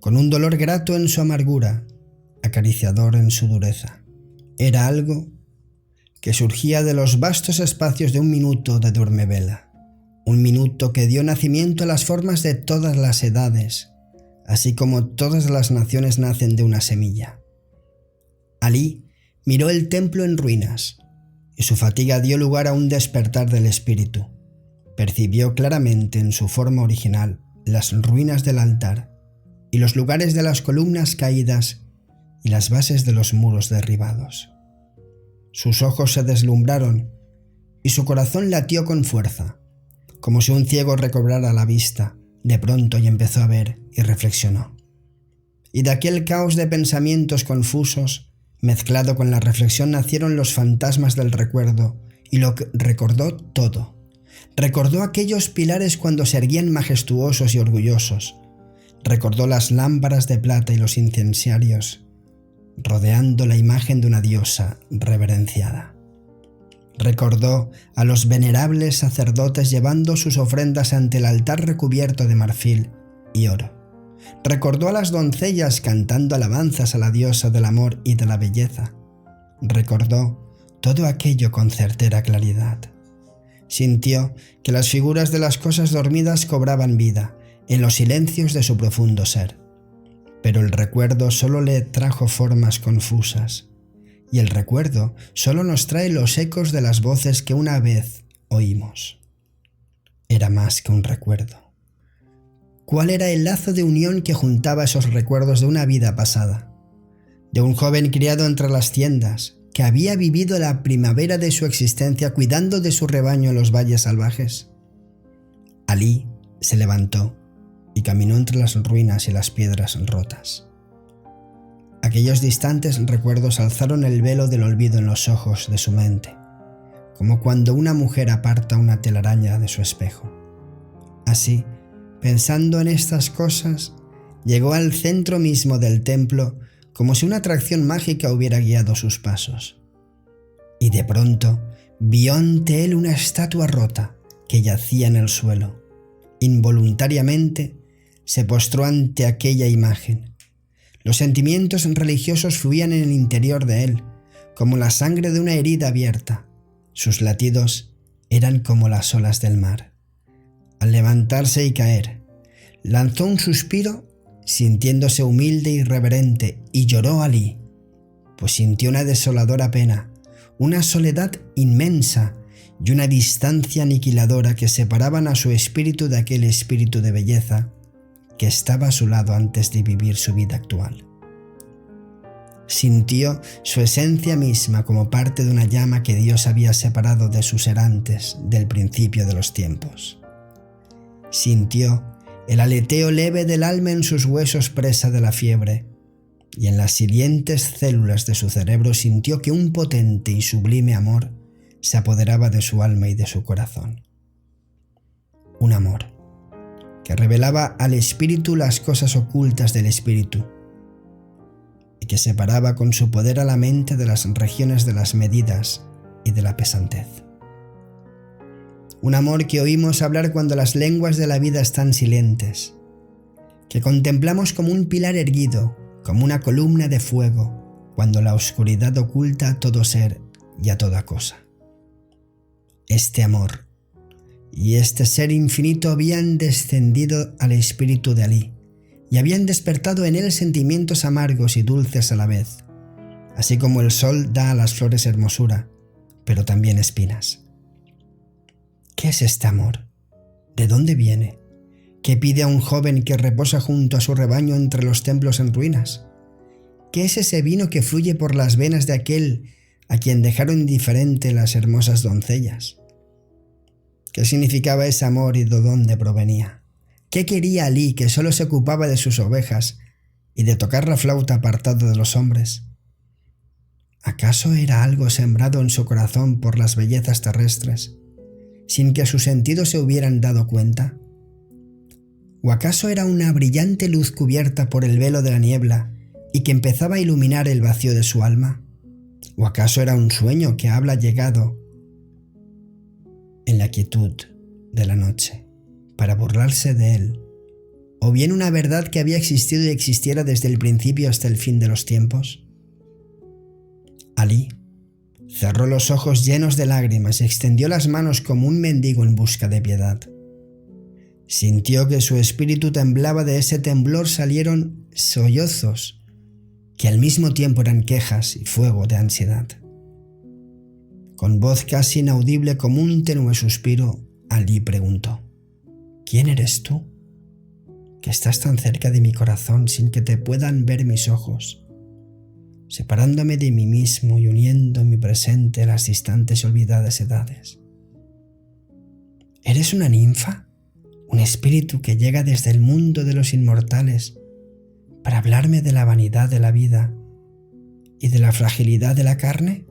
A: con un dolor grato en su amargura, acariciador en su dureza. Era algo que surgía de los vastos espacios de un minuto de duermevela, un minuto que dio nacimiento a las formas de todas las edades, así como todas las naciones nacen de una semilla. Ali miró el templo en ruinas, y su fatiga dio lugar a un despertar del espíritu. Percibió claramente en su forma original las ruinas del altar y los lugares de las columnas caídas y las bases de los muros derribados. Sus ojos se deslumbraron y su corazón latió con fuerza, como si un ciego recobrara la vista de pronto y empezó a ver y reflexionó. Y de aquel caos de pensamientos confusos, mezclado con la reflexión, nacieron los fantasmas del recuerdo y lo recordó todo. Recordó aquellos pilares cuando se erguían majestuosos y orgullosos. Recordó las lámparas de plata y los incensarios, rodeando la imagen de una diosa reverenciada. Recordó a los venerables sacerdotes llevando sus ofrendas ante el altar recubierto de marfil y oro. Recordó a las doncellas cantando alabanzas a la diosa del amor y de la belleza. Recordó todo aquello con certera claridad. Sintió que las figuras de las cosas dormidas cobraban vida en los silencios de su profundo ser. Pero el recuerdo solo le trajo formas confusas, y el recuerdo solo nos trae los ecos de las voces que una vez oímos. Era más que un recuerdo. ¿Cuál era el lazo de unión que juntaba esos recuerdos de una vida pasada? De un joven criado entre las tiendas, que había vivido la primavera de su existencia cuidando de su rebaño en los valles salvajes. Ali se levantó y caminó entre las ruinas y las piedras rotas. Aquellos distantes recuerdos alzaron el velo del olvido en los ojos de su mente, como cuando una mujer aparta una telaraña de su espejo. Así, pensando en estas cosas, llegó al centro mismo del templo como si una atracción mágica hubiera guiado sus pasos. Y de pronto vio ante él una estatua rota que yacía en el suelo. Involuntariamente se postró ante aquella imagen. Los sentimientos religiosos fluían en el interior de él, como la sangre de una herida abierta. Sus latidos eran como las olas del mar. Al levantarse y caer, lanzó un suspiro sintiéndose humilde y reverente, y lloró Ali, pues sintió una desoladora pena, una soledad inmensa y una distancia aniquiladora que separaban a su espíritu de aquel espíritu de belleza que estaba a su lado antes de vivir su vida actual. Sintió su esencia misma como parte de una llama que Dios había separado de su ser antes del principio de los tiempos. Sintió el aleteo leve del alma en sus huesos presa de la fiebre, y en las silientes células de su cerebro sintió que un potente y sublime amor se apoderaba de su alma y de su corazón. Un amor que revelaba al espíritu las cosas ocultas del espíritu y que separaba con su poder a la mente de las regiones de las medidas y de la pesantez. Un amor que oímos hablar cuando las lenguas de la vida están silentes, que contemplamos como un pilar erguido, como una columna de fuego, cuando la oscuridad oculta a todo ser y a toda cosa. Este amor y este ser infinito habían descendido al espíritu de Alí y habían despertado en él sentimientos amargos y dulces a la vez, así como el sol da a las flores hermosura, pero también espinas. ¿Qué es este amor? ¿De dónde viene? ¿Qué pide a un joven que reposa junto a su rebaño entre los templos en ruinas? ¿Qué es ese vino que fluye por las venas de aquel a quien dejaron indiferente las hermosas doncellas? ¿Qué significaba ese amor y de dónde provenía? ¿Qué quería Alí, que solo se ocupaba de sus ovejas y de tocar la flauta apartado de los hombres? ¿Acaso era algo sembrado en su corazón por las bellezas terrestres, sin que sus sentidos se hubieran dado cuenta? ¿O acaso era una brillante luz cubierta por el velo de la niebla y que empezaba a iluminar el vacío de su alma? ¿O acaso era un sueño que habla llegado en la quietud de la noche para burlarse de él? ¿O bien una verdad que había existido y existiera desde el principio hasta el fin de los tiempos? Alí cerró los ojos llenos de lágrimas y extendió las manos como un mendigo en busca de piedad. Sintió que su espíritu temblaba. De ese temblor salieron sollozos que al mismo tiempo eran quejas y fuego de ansiedad. Con voz casi inaudible como un tenue suspiro, Alí preguntó: ¿Quién eres tú, que estás tan cerca de mi corazón sin que te puedan ver mis ojos, separándome de mí mismo y uniendo mi presente a las distantes y olvidadas edades? ¿Eres una ninfa? ¿Un espíritu que llega desde el mundo de los inmortales para hablarme de la vanidad de la vida y de la fragilidad de la carne?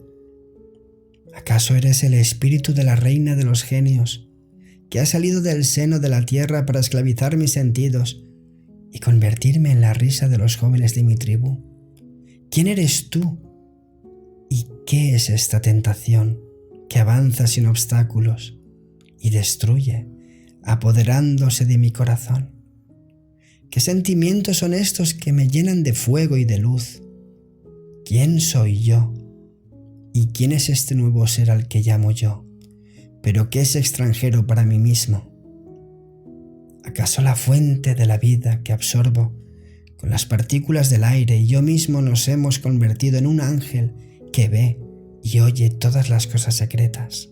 A: ¿Acaso eres el espíritu de la reina de los genios, que ha salido del seno de la tierra para esclavizar mis sentidos y convertirme en la risa de los jóvenes de mi tribu? ¿Quién eres tú? ¿Y qué es esta tentación que avanza sin obstáculos y destruye, apoderándose de mi corazón? ¿Qué sentimientos son estos que me llenan de fuego y de luz? ¿Quién soy yo? ¿Y quién es este nuevo ser al que llamo yo, pero que es extranjero para mí mismo? ¿Acaso la fuente de la vida que absorbo con las partículas del aire y yo mismo nos hemos convertido en un ángel que ve y oye todas las cosas secretas?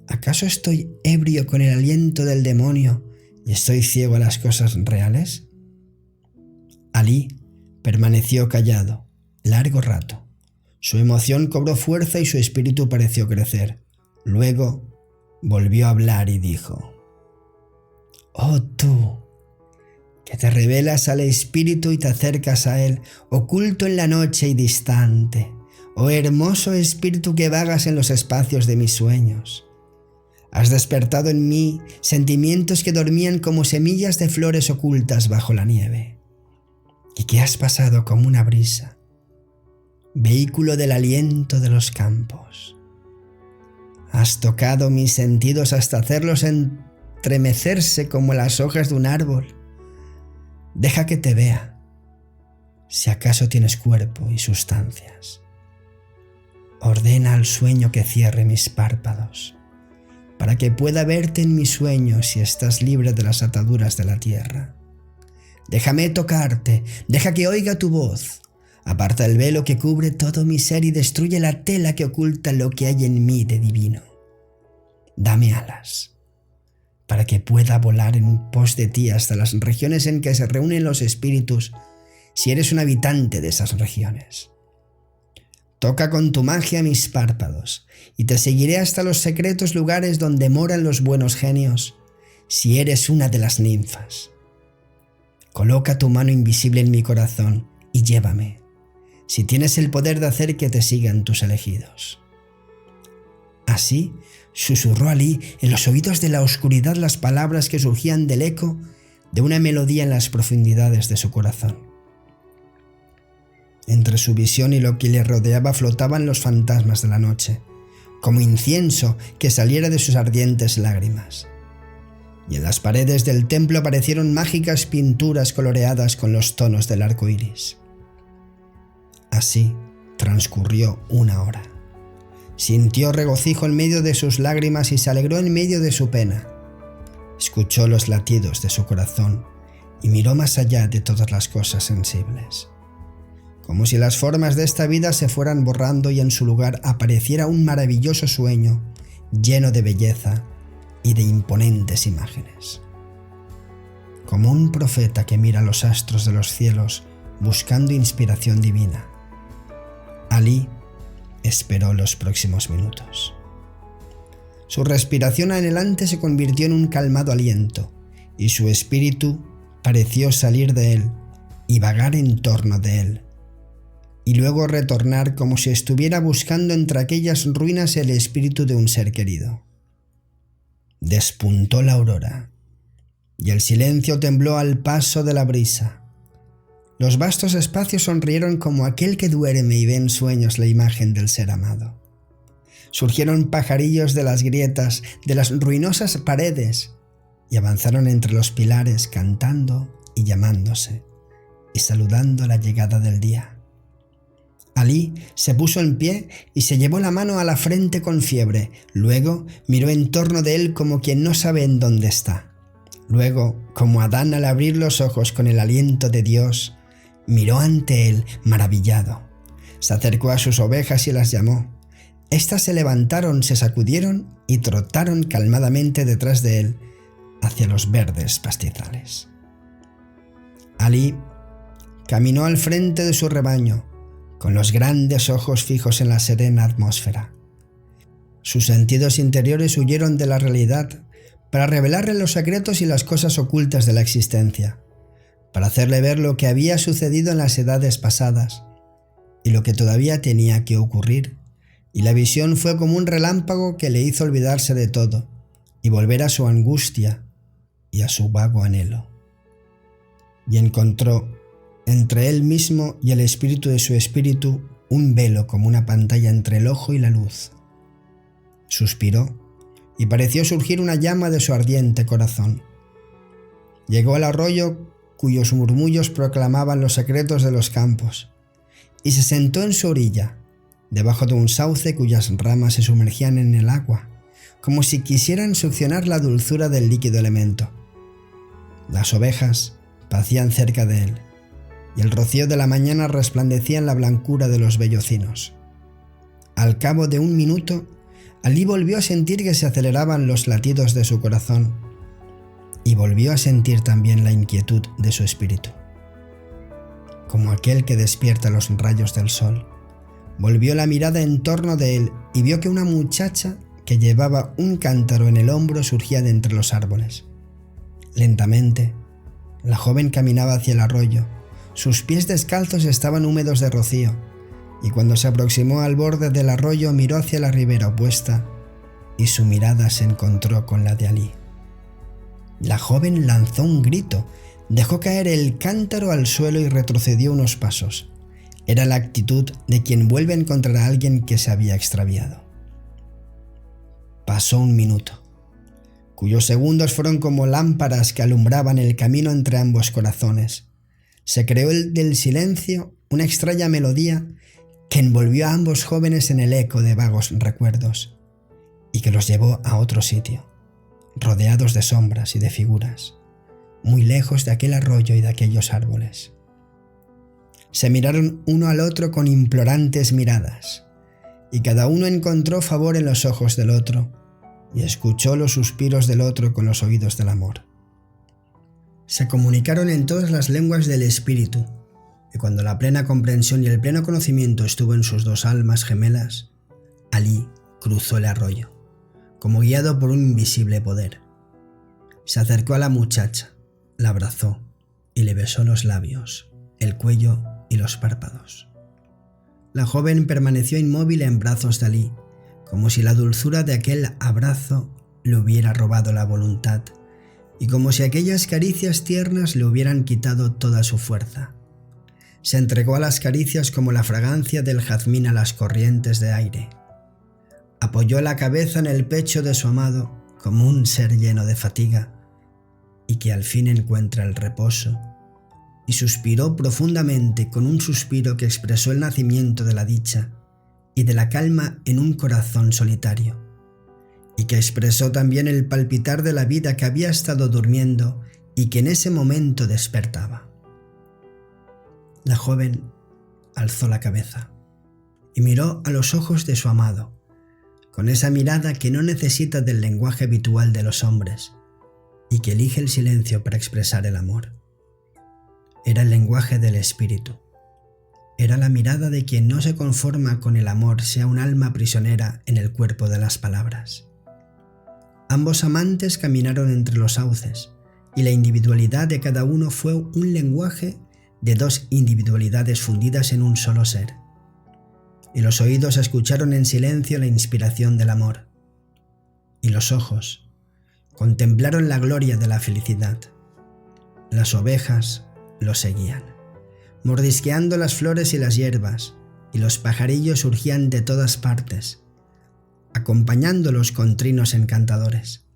A: ¿Acaso estoy ebrio con el aliento del demonio y estoy ciego a las cosas reales? Alí permaneció callado largo rato. Su emoción cobró fuerza y su espíritu pareció crecer. Luego volvió a hablar y dijo: «Oh tú, que te revelas al espíritu y te acercas a él, oculto en la noche y distante. Oh hermoso espíritu que vagas en los espacios de mis sueños. Has despertado en mí sentimientos que dormían como semillas de flores ocultas bajo la nieve, y que has pasado como una brisa, vehículo del aliento de los campos. Has tocado mis sentidos hasta hacerlos estremecerse como las hojas de un árbol. Deja que te vea, si acaso tienes cuerpo y sustancias. Ordena al sueño que cierre mis párpados, para que pueda verte en mis sueños si estás libre de las ataduras de la tierra. Déjame tocarte, deja que oiga tu voz. Aparta el velo que cubre todo mi ser y destruye la tela que oculta lo que hay en mí de divino. Dame alas, para que pueda volar en pos de ti hasta las regiones en que se reúnen los espíritus, si eres un habitante de esas regiones. Toca con tu magia mis párpados, y te seguiré hasta los secretos lugares donde moran los buenos genios, si eres una de las ninfas. Coloca tu mano invisible en mi corazón y llévame, si tienes el poder de hacer que te sigan tus elegidos. Así susurró Alí en los oídos de la oscuridad las palabras que surgían del eco de una melodía en las profundidades de su corazón. Entre su visión y lo que le rodeaba flotaban los fantasmas de la noche, como incienso que saliera de sus ardientes lágrimas. Y en las paredes del templo aparecieron mágicas pinturas coloreadas con los tonos del arco iris. Así transcurrió una hora. Sintió regocijo en medio de sus lágrimas y se alegró en medio de su pena. Escuchó los latidos de su corazón y miró más allá de todas las cosas sensibles. Como si las formas de esta vida se fueran borrando y en su lugar apareciera un maravilloso sueño lleno de belleza y de imponentes imágenes. Como un profeta que mira los astros de los cielos buscando inspiración divina, Alí esperó los próximos minutos. Su respiración anhelante se convirtió en un calmado aliento, y su espíritu pareció salir de él y vagar en torno de él, y luego retornar como si estuviera buscando entre aquellas ruinas el espíritu de un ser querido. Despuntó la aurora, y el silencio tembló al paso de la brisa. Los vastos espacios sonrieron como aquel que duerme y ve en sueños la imagen del ser amado. Surgieron pajarillos de las grietas, de las ruinosas paredes, y avanzaron entre los pilares cantando y llamándose, y saludando la llegada del día. Alí se puso en pie y se llevó la mano a la frente con fiebre. Luego miró en torno de él como quien no sabe en dónde está. Luego, como Adán al abrir los ojos con el aliento de Dios, miró ante él maravillado. Se acercó a sus ovejas y las llamó. Estas se levantaron, se sacudieron y trotaron calmadamente detrás de él hacia los verdes pastizales. Alí caminó al frente de su rebaño, con los grandes ojos fijos en la serena atmósfera. Sus sentidos interiores huyeron de la realidad para revelarle los secretos y las cosas ocultas de la existencia, para hacerle ver lo que había sucedido en las edades pasadas y lo que todavía tenía que ocurrir, y la visión fue como un relámpago que le hizo olvidarse de todo y volver a su angustia y a su vago anhelo. Y encontró entre él mismo y el espíritu de su espíritu un velo como una pantalla entre el ojo y la luz. Suspiró y pareció surgir una llama de su ardiente corazón. Llegó al arroyo cuyos murmullos proclamaban los secretos de los campos, y se sentó en su orilla, debajo de un sauce cuyas ramas se sumergían en el agua, como si quisieran succionar la dulzura del líquido elemento. Las ovejas pacían cerca de él, y el rocío de la mañana resplandecía en la blancura de los vellocinos. Al cabo de un minuto, Alí volvió a sentir que se aceleraban los latidos de su corazón, y volvió a sentir también la inquietud de su espíritu. Como aquel que despierta los rayos del sol, volvió la mirada en torno de él y vio que una muchacha que llevaba un cántaro en el hombro surgía de entre los árboles. Lentamente, la joven caminaba hacia el arroyo. Sus pies descalzos estaban húmedos de rocío, y cuando se aproximó al borde del arroyo miró hacia la ribera opuesta y su mirada se encontró con la de Alí. La joven lanzó un grito, dejó caer el cántaro al suelo y retrocedió unos pasos. Era la actitud de quien vuelve a encontrar a alguien que se había extraviado. Pasó un minuto, cuyos segundos fueron como lámparas que alumbraban el camino entre ambos corazones. Se creó del silencio una extraña melodía que envolvió a ambos jóvenes en el eco de vagos recuerdos y que los llevó a otro sitio, rodeados de sombras y de figuras, muy lejos de aquel arroyo y de aquellos árboles. Se miraron uno al otro con implorantes miradas, y cada uno encontró favor en los ojos del otro, y escuchó los suspiros del otro con los oídos del amor. Se comunicaron en todas las lenguas del espíritu, y cuando la plena comprensión y el pleno conocimiento estuvo en sus dos almas gemelas, Alí cruzó el arroyo, como guiado por un invisible poder. Se acercó a la muchacha, la abrazó y le besó los labios, el cuello y los párpados. La joven permaneció inmóvil en brazos de Alí, como si la dulzura de aquel abrazo le hubiera robado la voluntad y como si aquellas caricias tiernas le hubieran quitado toda su fuerza. Se entregó a las caricias como la fragancia del jazmín a las corrientes de aire. Apoyó la cabeza en el pecho de su amado como un ser lleno de fatiga y que al fin encuentra el reposo, y suspiró profundamente con un suspiro que expresó el nacimiento de la dicha y de la calma en un corazón solitario, y que expresó también el palpitar de la vida que había estado durmiendo y que en ese momento despertaba. La joven alzó la cabeza y miró a los ojos de su amado, con esa mirada que no necesita del lenguaje habitual de los hombres y que elige el silencio para expresar el amor. Era el lenguaje del espíritu. Era la mirada de quien no se conforma con el amor sea un alma prisionera en el cuerpo de las palabras. Ambos amantes caminaron entre los sauces y la individualidad de cada uno fue un lenguaje de dos individualidades fundidas en un solo ser. Y los oídos escucharon en silencio la inspiración del amor. Y los ojos contemplaron la gloria de la felicidad. Las ovejas lo seguían, mordisqueando las flores y las hierbas, y los pajarillos surgían de todas partes, acompañándolos con trinos encantadores.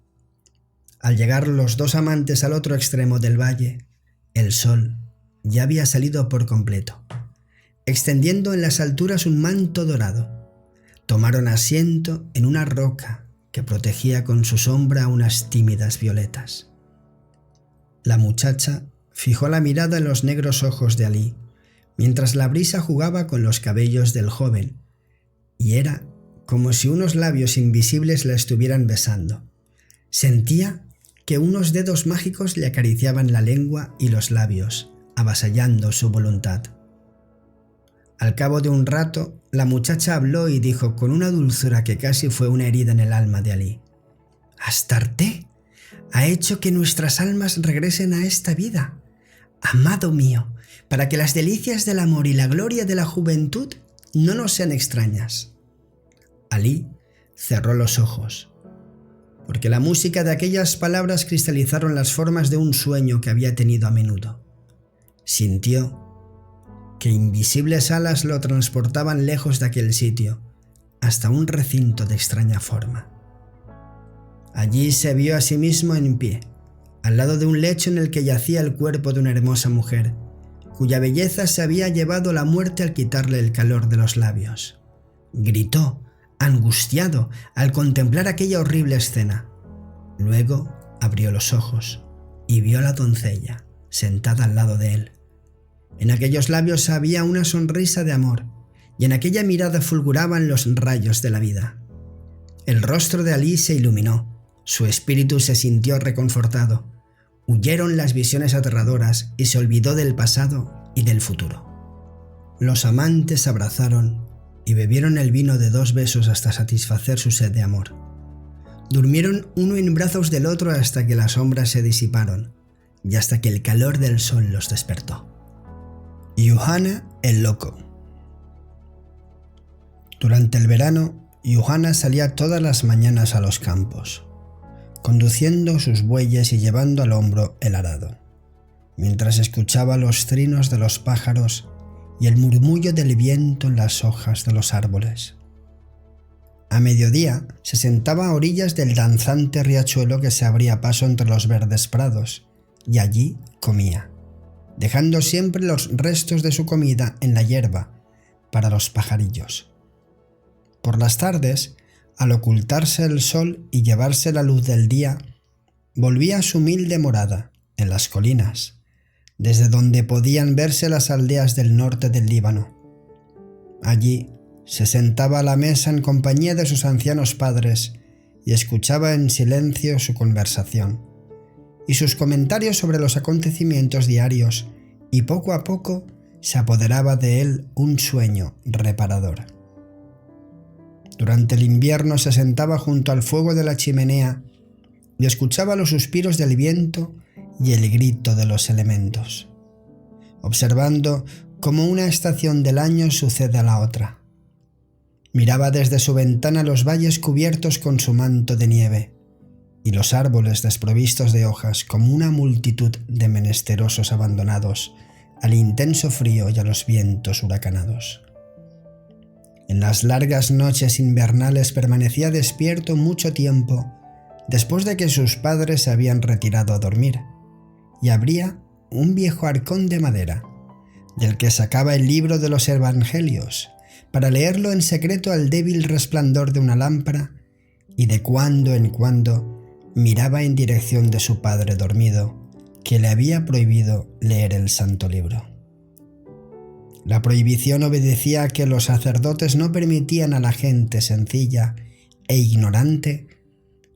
A: Al llegar los dos amantes al otro extremo del valle, el sol ya había salido por completo, extendiendo en las alturas un manto dorado. Tomaron asiento en una roca que protegía con su sombra unas tímidas violetas. La muchacha fijó la mirada en los negros ojos de Alí, mientras la brisa jugaba con los cabellos del joven, y era como si unos labios invisibles la estuvieran besando. Sentía que unos dedos mágicos le acariciaban la lengua y los labios, avasallando su voluntad. Al cabo de un rato, la muchacha habló y dijo con una dulzura que casi fue una herida en el alma de Alí: «Astarte ha hecho que nuestras almas regresen a esta vida, amado mío, para que las delicias del amor y la gloria de la juventud no nos sean extrañas». Alí cerró los ojos, porque la música de aquellas palabras cristalizaron las formas de un sueño que había tenido a menudo. Sintió que invisibles alas lo transportaban lejos de aquel sitio, hasta un recinto de extraña forma. Allí se vio a sí mismo en pie, al lado de un lecho en el que yacía el cuerpo de una hermosa mujer, cuya belleza se había llevado la muerte al quitarle el calor de los labios. Gritó, angustiado, al contemplar aquella horrible escena. Luego abrió los ojos y vio a la doncella, sentada al lado de él. En aquellos labios había una sonrisa de amor, y en aquella mirada fulguraban los rayos de la vida. El rostro de Alí se iluminó, su espíritu se sintió reconfortado, huyeron las visiones aterradoras y se olvidó del pasado y del futuro. Los amantes se abrazaron y bebieron el vino de 2 besos hasta satisfacer su sed de amor. Durmieron uno en brazos del otro hasta que las sombras se disiparon y hasta que el calor del sol los despertó. Yuhana el loco. Durante el verano, Yuhana salía todas las mañanas a los campos, conduciendo sus bueyes y llevando al hombro el arado, mientras escuchaba los trinos de los pájaros y el murmullo del viento en las hojas de los árboles. A mediodía se sentaba a orillas del danzante riachuelo que se abría paso entre los verdes prados, y allí comía, dejando siempre los restos de su comida en la hierba para los pajarillos. Por las tardes, al ocultarse el sol y llevarse la luz del día, volvía a su humilde morada en las colinas, desde donde podían verse las aldeas del norte del Líbano. Allí se sentaba a la mesa en compañía de sus ancianos padres y escuchaba en silencio su conversación y sus comentarios sobre los acontecimientos diarios, y poco a poco se apoderaba de él un sueño reparador. Durante el invierno se sentaba junto al fuego de la chimenea y escuchaba los suspiros del viento y el grito de los elementos, observando cómo una estación del año sucede a la otra. Miraba desde su ventana los valles cubiertos con su manto de nieve y los árboles desprovistos de hojas como una multitud de menesterosos abandonados al intenso frío y a los vientos huracanados. En las largas noches invernales permanecía despierto mucho tiempo después de que sus padres se habían retirado a dormir, y abría un viejo arcón de madera, del que sacaba el libro de los Evangelios, para leerlo en secreto al débil resplandor de una lámpara, y de cuando en cuando miraba en dirección de su padre dormido, que le había prohibido leer el santo libro. La prohibición obedecía a que los sacerdotes no permitían a la gente sencilla e ignorante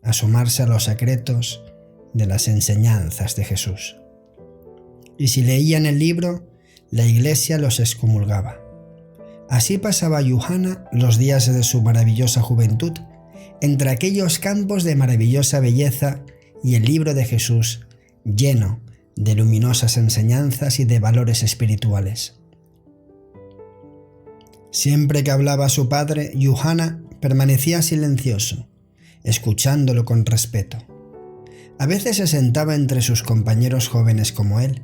A: asomarse a los secretos de las enseñanzas de Jesús. Y si leían el libro, la Iglesia los excomulgaba. Así pasaba Yuhana los días de su maravillosa juventud, entre aquellos campos de maravillosa belleza y el libro de Jesús, lleno de luminosas enseñanzas y de valores espirituales. Siempre que hablaba su padre, Yuhana permanecía silencioso, escuchándolo con respeto. A veces se sentaba entre sus compañeros jóvenes como él,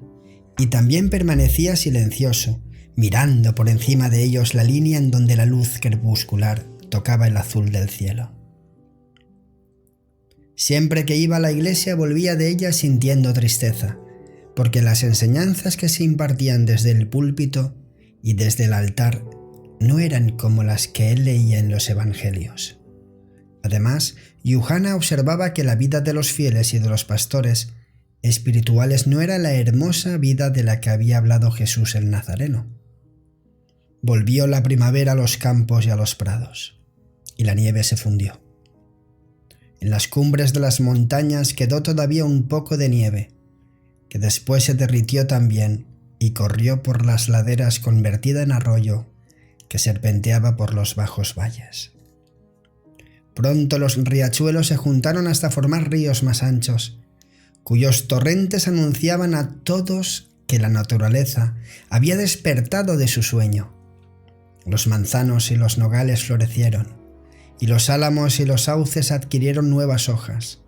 A: y también permanecía silencioso, mirando por encima de ellos la línea en donde la luz crepuscular tocaba el azul del cielo. Siempre que iba a la iglesia volvía de ella sintiendo tristeza, porque las enseñanzas que se impartían desde el púlpito y desde el altar no eran como las que él leía en los evangelios. Además, Yuhana observaba que la vida de los fieles y de los pastores espirituales no era la hermosa vida de la que había hablado Jesús el Nazareno. Volvió la primavera a los campos y a los prados, y la nieve se fundió. En las cumbres de las montañas quedó todavía un poco de nieve, que después se derritió también y corrió por las laderas convertida en arroyo que serpenteaba por los bajos valles. Pronto los riachuelos se juntaron hasta formar ríos más anchos, cuyos torrentes anunciaban a todos que la naturaleza había despertado de su sueño. Los manzanos y los nogales florecieron, y los álamos y los sauces adquirieron nuevas hojas.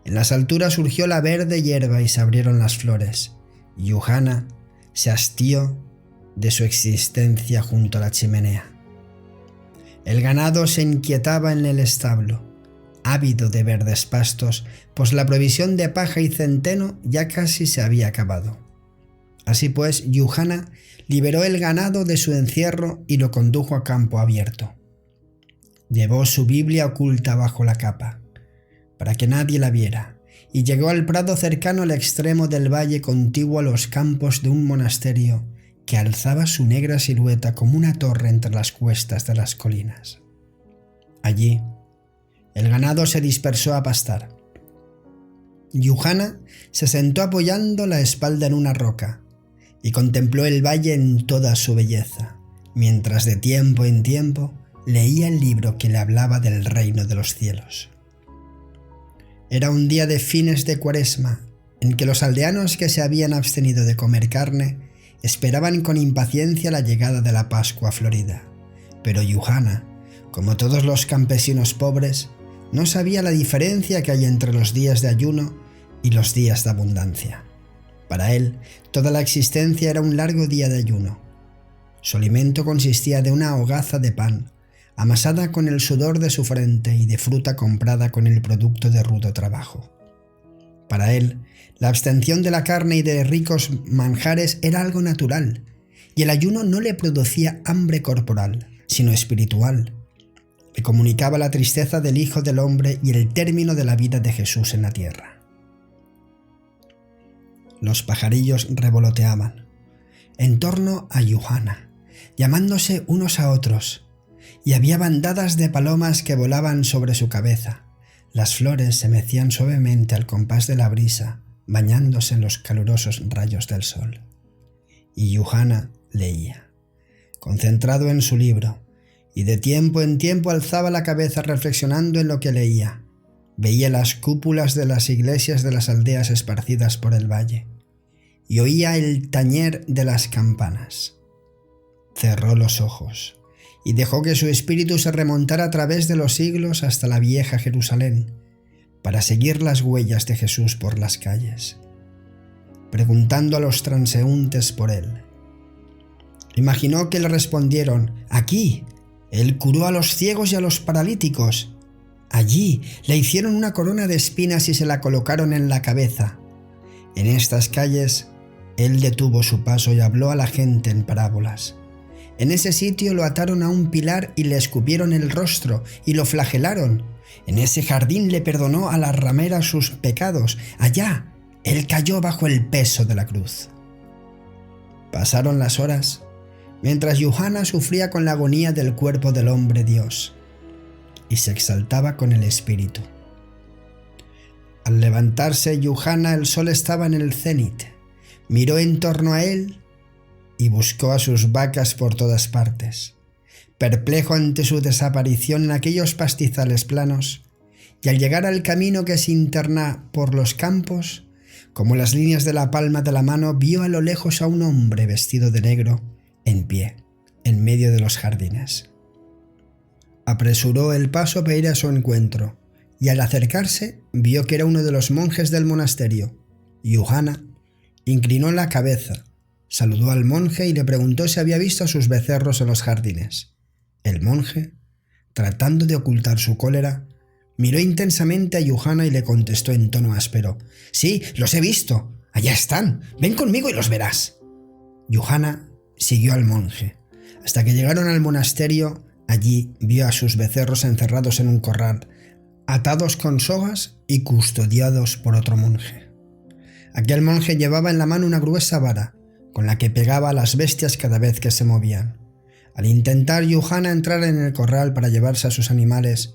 A: En las alturas surgió la verde hierba y se abrieron las flores, y Yuhana se hastió de su existencia junto a la chimenea. El ganado se inquietaba en el establo, ávido de verdes pastos, pues la provisión de paja y centeno ya casi se había acabado. Así pues, Yuhana liberó el ganado de su encierro y lo condujo a campo abierto. Llevó su Biblia oculta bajo la capa, para que nadie la viera, y llegó al prado cercano al extremo del valle contiguo a los campos de un monasterio que alzaba su negra silueta como una torre entre las cuestas de las colinas. Allí, el ganado se dispersó a pastar. Yuhana se sentó apoyando la espalda en una roca y contempló el valle en toda su belleza, mientras de tiempo en tiempo leía el libro que le hablaba del reino de los cielos. Era un día de fines de Cuaresma, en que los aldeanos que se habían abstenido de comer carne esperaban con impaciencia la llegada de la Pascua florida, pero Yuhana, como todos los campesinos pobres, no sabía la diferencia que hay entre los días de ayuno y los días de abundancia. Para él, toda la existencia era un largo día de ayuno. Su alimento consistía de una hogaza de pan, amasada con el sudor de su frente, y de fruta comprada con el producto de rudo trabajo. Para él, la abstención de la carne y de ricos manjares era algo natural, y el ayuno no le producía hambre corporal, sino espiritual. Le comunicaba la tristeza del Hijo del Hombre y el término de la vida de Jesús en la tierra. Los pajarillos revoloteaban en torno a Yuhana, llamándose unos a otros, y había bandadas de palomas que volaban sobre su cabeza. Las flores se mecían suavemente al compás de la brisa, bañándose en los calurosos rayos del sol. Y Yuhana leía, concentrado en su libro, y de tiempo en tiempo alzaba la cabeza reflexionando en lo que leía. Veía las cúpulas de las iglesias de las aldeas esparcidas por el valle, y oía el tañer de las campanas. Cerró los ojos y dejó que su espíritu se remontara a través de los siglos hasta la vieja Jerusalén, para seguir las huellas de Jesús por las calles, preguntando a los transeúntes por él. Imaginó que le respondieron: aquí, él curó a los ciegos y a los paralíticos. Allí le hicieron una corona de espinas y se la colocaron en la cabeza. En estas calles, él detuvo su paso y habló a la gente en parábolas. En ese sitio lo ataron a un pilar y le escupieron el rostro y lo flagelaron. En ese jardín le perdonó a la ramera sus pecados. Allá, él cayó bajo el peso de la cruz. Pasaron las horas, mientras Yuhana sufría con la agonía del cuerpo del hombre Dios, y se exaltaba con el espíritu. Al levantarse Yuhana, el sol estaba en el cenit. Miró en torno a él y buscó a sus vacas por todas partes, perplejo ante su desaparición en aquellos pastizales planos, y al llegar al camino que se interna por los campos, como las líneas de la palma de la mano, vio a lo lejos a un hombre vestido de negro, en pie, en medio de los jardines. Apresuró el paso para ir a su encuentro, y al acercarse vio que era uno de los monjes del monasterio. Yuhana inclinó la cabeza, saludó al monje y le preguntó si había visto a sus becerros en los jardines. El monje, tratando de ocultar su cólera, miró intensamente a Yuhana y le contestó en tono áspero: «Sí, los he visto. Allá están. Ven conmigo y los verás». Yuhana siguió al monje. Hasta que llegaron al monasterio, allí vio a sus becerros encerrados en un corral, atados con sogas y custodiados por otro monje. Aquel monje llevaba en la mano una gruesa vara, con la que pegaba a las bestias cada vez que se movían. Al intentar Yuhana entrar en el corral para llevarse a sus animales,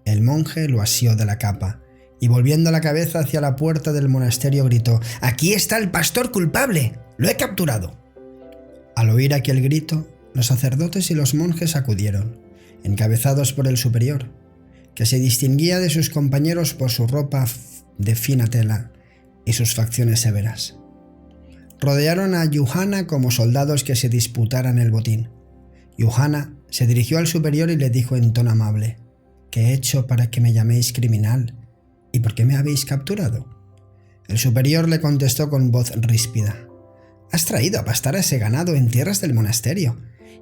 A: el monje lo asió de la capa y, volviendo la cabeza hacia la puerta del monasterio, gritó: «¡Aquí está el pastor culpable! ¡Lo he capturado!». Al oír aquel grito, los sacerdotes y los monjes acudieron, encabezados por el superior, que se distinguía de sus compañeros por su ropa de fina tela y sus facciones severas. Rodearon a Yuhana como soldados que se disputaran el botín. Yuhana se dirigió al superior y le dijo en tono amable: «¿Qué he hecho para que me llaméis criminal? ¿Y por qué me habéis capturado?». El superior le contestó con voz ríspida: «Has traído a pastar a ese ganado en tierras del monasterio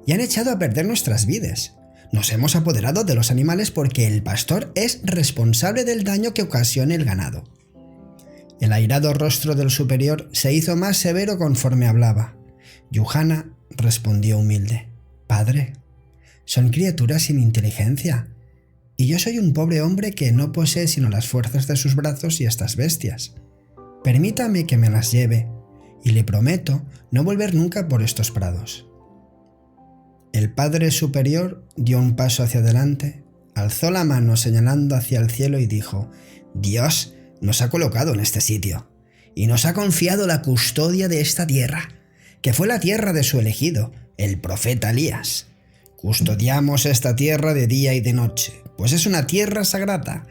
A: y han echado a perder nuestras vidas. Nos hemos apoderado de los animales porque el pastor es responsable del daño que ocasione el ganado». El airado rostro del superior se hizo más severo conforme hablaba. Yuhana respondió humilde: «Padre, son criaturas sin inteligencia, y yo soy un pobre hombre que no posee sino las fuerzas de sus brazos y estas bestias. Permítame que me las lleve, y le prometo no volver nunca por estos prados». El padre superior dio un paso hacia adelante, alzó la mano señalando hacia el cielo y dijo: «Dios nos ha colocado en este sitio y nos ha confiado la custodia de esta tierra, que fue la tierra de su elegido, el profeta Elías. Custodiamos esta tierra de día y de noche, pues es una tierra sagrada.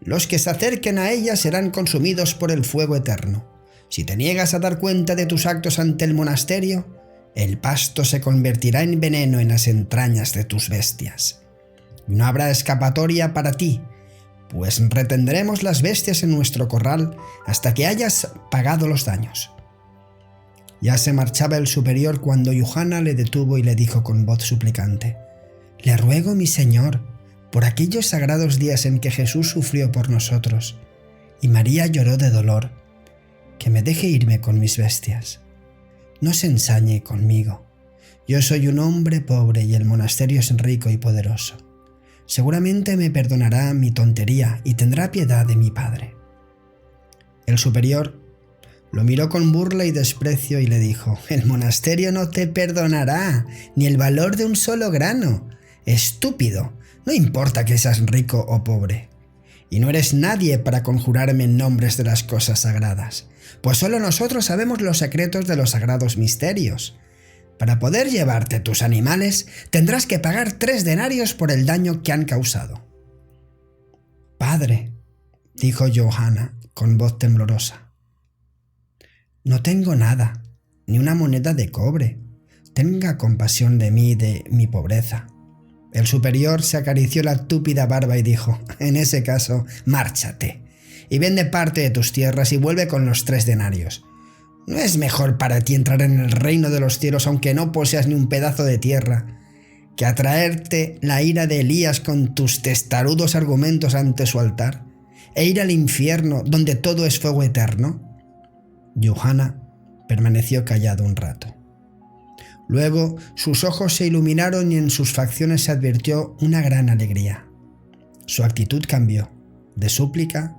A: Los que se acerquen a ella serán consumidos por el fuego eterno. Si te niegas a dar cuenta de tus actos ante el monasterio, el pasto se convertirá en veneno en las entrañas de tus bestias. No habrá escapatoria para ti, pues retendremos las bestias en nuestro corral hasta que hayas pagado los daños». Ya se marchaba el superior cuando Yuhana le detuvo y le dijo con voz suplicante: «Le ruego, mi señor, por aquellos sagrados días en que Jesús sufrió por nosotros y María lloró de dolor, que me deje irme con mis bestias. No se ensañe conmigo. Yo soy un hombre pobre y el monasterio es rico y poderoso. Seguramente me perdonará mi tontería y tendrá piedad de mi padre». El superior Lo miró con burla y desprecio y le dijo: «El monasterio no te perdonará ni el valor de un solo grano. Estúpido, no importa que seas rico o pobre. Y no eres nadie para conjurarme en nombres de las cosas sagradas, pues solo nosotros sabemos los secretos de los sagrados misterios. Para poder llevarte tus animales, tendrás que pagar 3 denarios por el daño que han causado». «Padre», dijo Johanna con voz temblorosa, «no tengo nada, ni una moneda de cobre. Tenga compasión de mí y de mi pobreza». El superior se acarició la túpida barba y dijo: «En ese caso, márchate, y vende parte de tus tierras y vuelve con los 3 denarios. ¿No es mejor para ti entrar en el reino de los cielos aunque no poseas ni un pedazo de tierra, que atraerte la ira de Elías con tus testarudos argumentos ante su altar, e ir al infierno donde todo es fuego eterno?» Johanna permaneció callado un rato. Luego sus ojos se iluminaron y en sus facciones se advirtió una gran alegría. Su actitud cambió, de súplica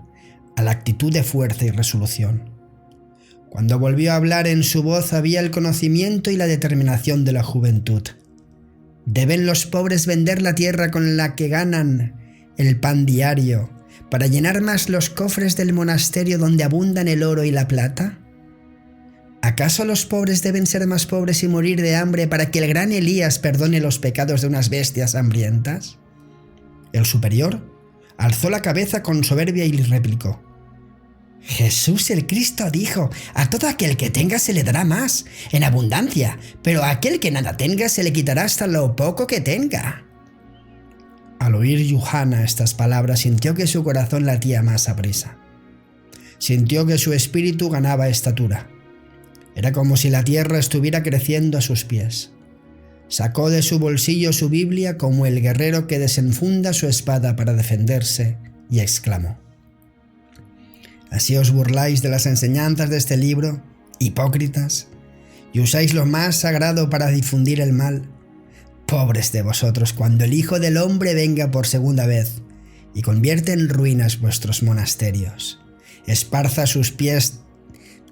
A: a la actitud de fuerza y resolución. Cuando volvió a hablar, en su voz había el conocimiento y la determinación de la juventud. ¿Deben los pobres vender la tierra con la que ganan el pan diario para llenar más los cofres del monasterio donde abundan el oro y la plata? ¿Acaso los pobres deben ser más pobres y morir de hambre para que el gran Elías perdone los pecados de unas bestias hambrientas? El superior alzó la cabeza con soberbia y replicó: «Jesús el Cristo dijo: a todo aquel que tenga se le dará más, en abundancia, pero a aquel que nada tenga se le quitará hasta lo poco que tenga». Al oír Johanna estas palabras, sintió que su corazón latía más aprisa. Sintió que su espíritu ganaba estatura. Era como si la tierra estuviera creciendo a sus pies. Sacó de su bolsillo su Biblia como el guerrero que desenfunda su espada para defenderse y exclamó: «¿Así os burláis de las enseñanzas de este libro, hipócritas, y usáis lo más sagrado para difundir el mal? Pobres de vosotros cuando el Hijo del Hombre venga por segunda vez y convierte en ruinas vuestros monasterios, esparza sus pies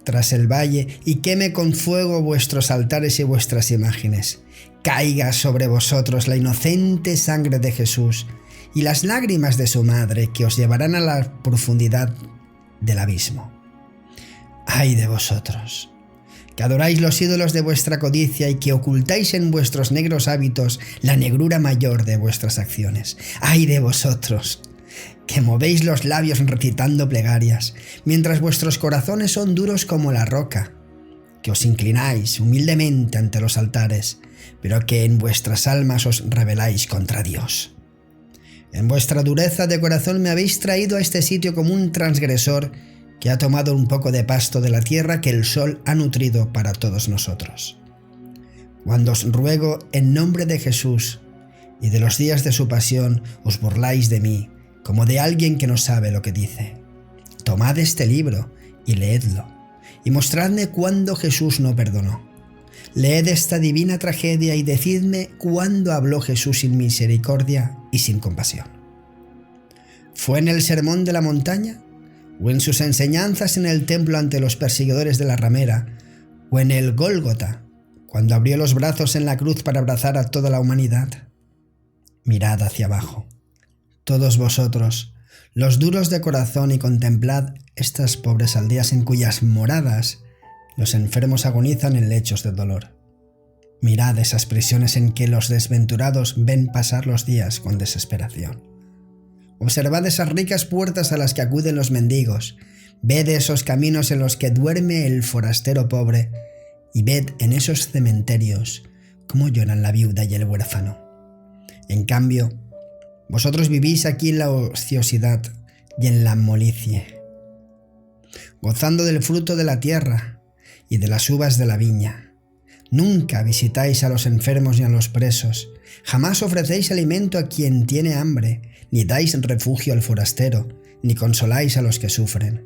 A: tras el valle y queme con fuego vuestros altares y vuestras imágenes. Caiga sobre vosotros la inocente sangre de Jesús y las lágrimas de su madre, que os llevarán a la profundidad del abismo. ¡Ay de vosotros, que adoráis los ídolos de vuestra codicia y que ocultáis en vuestros negros hábitos la negrura mayor de vuestras acciones! ¡Ay de vosotros, que movéis los labios recitando plegarias, mientras vuestros corazones son duros como la roca! Que os inclináis humildemente ante los altares, pero que en vuestras almas os rebeláis contra Dios. En vuestra dureza de corazón me habéis traído a este sitio como un transgresor que ha tomado un poco de pasto de la tierra que el sol ha nutrido para todos nosotros. Cuando os ruego en nombre de Jesús y de los días de su pasión, os burláis de mí, como de alguien que no sabe lo que dice. Tomad este libro y leedlo, y mostradme cuándo Jesús no perdonó. Leed esta divina tragedia y decidme cuándo habló Jesús sin misericordia y sin compasión. ¿Fue en el sermón de la montaña? ¿O en sus enseñanzas en el templo ante los perseguidores de la ramera? ¿O en el Gólgota, cuando abrió los brazos en la cruz para abrazar a toda la humanidad? Mirad hacia abajo, todos vosotros, los duros de corazón, y contemplad estas pobres aldeas en cuyas moradas los enfermos agonizan en lechos de dolor. Mirad esas prisiones en que los desventurados ven pasar los días con desesperación. Observad esas ricas puertas a las que acuden los mendigos. Ved esos caminos en los que duerme el forastero pobre, y ved en esos cementerios cómo lloran la viuda y el huérfano. En cambio, vosotros vivís aquí en la ociosidad y en la molicie, gozando del fruto de la tierra y de las uvas de la viña. Nunca visitáis a los enfermos ni a los presos, jamás ofrecéis alimento a quien tiene hambre, ni dais refugio al forastero, ni consoláis a los que sufren.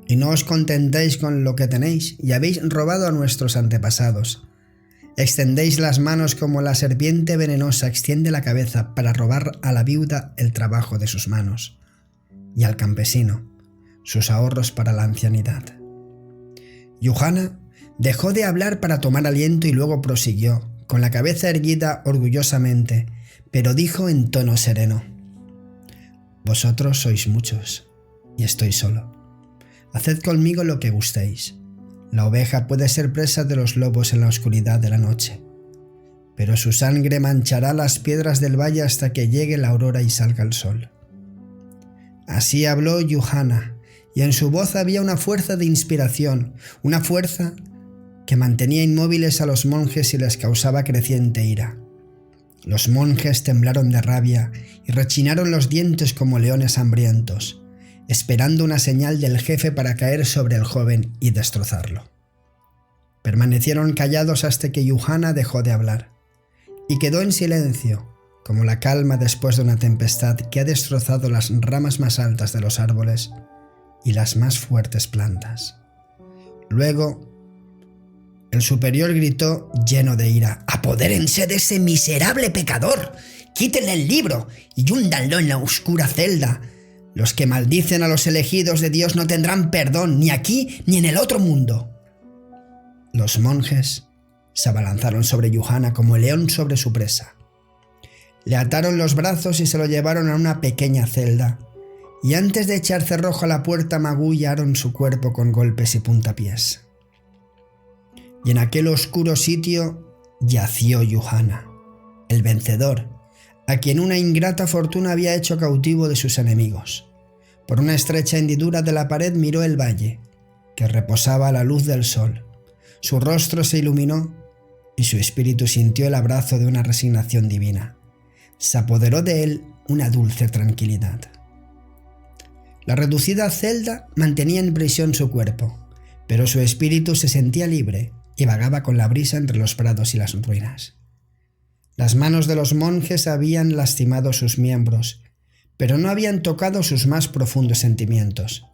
A: Y no os contentéis con lo que tenéis, y habéis robado a nuestros antepasados. Extendéis las manos como la serpiente venenosa extiende la cabeza para robar a la viuda el trabajo de sus manos, y al campesino sus ahorros para la ancianidad. Yuhana dejó de hablar para tomar aliento y luego prosiguió, con la cabeza erguida orgullosamente, pero dijo en tono sereno: «Vosotros sois muchos, y estoy solo. Haced conmigo lo que gustéis. La oveja puede ser presa de los lobos en la oscuridad de la noche, pero su sangre manchará las piedras del valle hasta que llegue la aurora y salga el sol». Así habló Yuhana, y en su voz había una fuerza de inspiración, una fuerza que mantenía inmóviles a los monjes y les causaba creciente ira. Los monjes temblaron de rabia y rechinaron los dientes como leones hambrientos, esperando una señal del jefe para caer sobre el joven y destrozarlo. Permanecieron callados hasta que Yuhana dejó de hablar, y quedó en silencio, como la calma después de una tempestad que ha destrozado las ramas más altas de los árboles y las más fuertes plantas. Luego, el superior gritó lleno de ira: «¡Apodérense de ese miserable pecador! ¡Quítenle el libro y húndanlo en la oscura celda! Los que maldicen a los elegidos de Dios no tendrán perdón ni aquí ni en el otro mundo». Los monjes se abalanzaron sobre Yuhana como el león sobre su presa. Le ataron los brazos y se lo llevaron a una pequeña celda, y antes de echar cerrojo a la puerta magullaron su cuerpo con golpes y puntapiés. Y en aquel oscuro sitio yació Yuhana, el vencedor, a quien una ingrata fortuna había hecho cautivo de sus enemigos. Por una estrecha hendidura de la pared miró el valle, que reposaba a la luz del sol. Su rostro se iluminó y su espíritu sintió el abrazo de una resignación divina. Se apoderó de él una dulce tranquilidad. La reducida celda mantenía en prisión su cuerpo, pero su espíritu se sentía libre y vagaba con la brisa entre los prados y las ruinas. Las manos de los monjes habían lastimado sus miembros, pero no habían tocado sus más profundos sentimientos,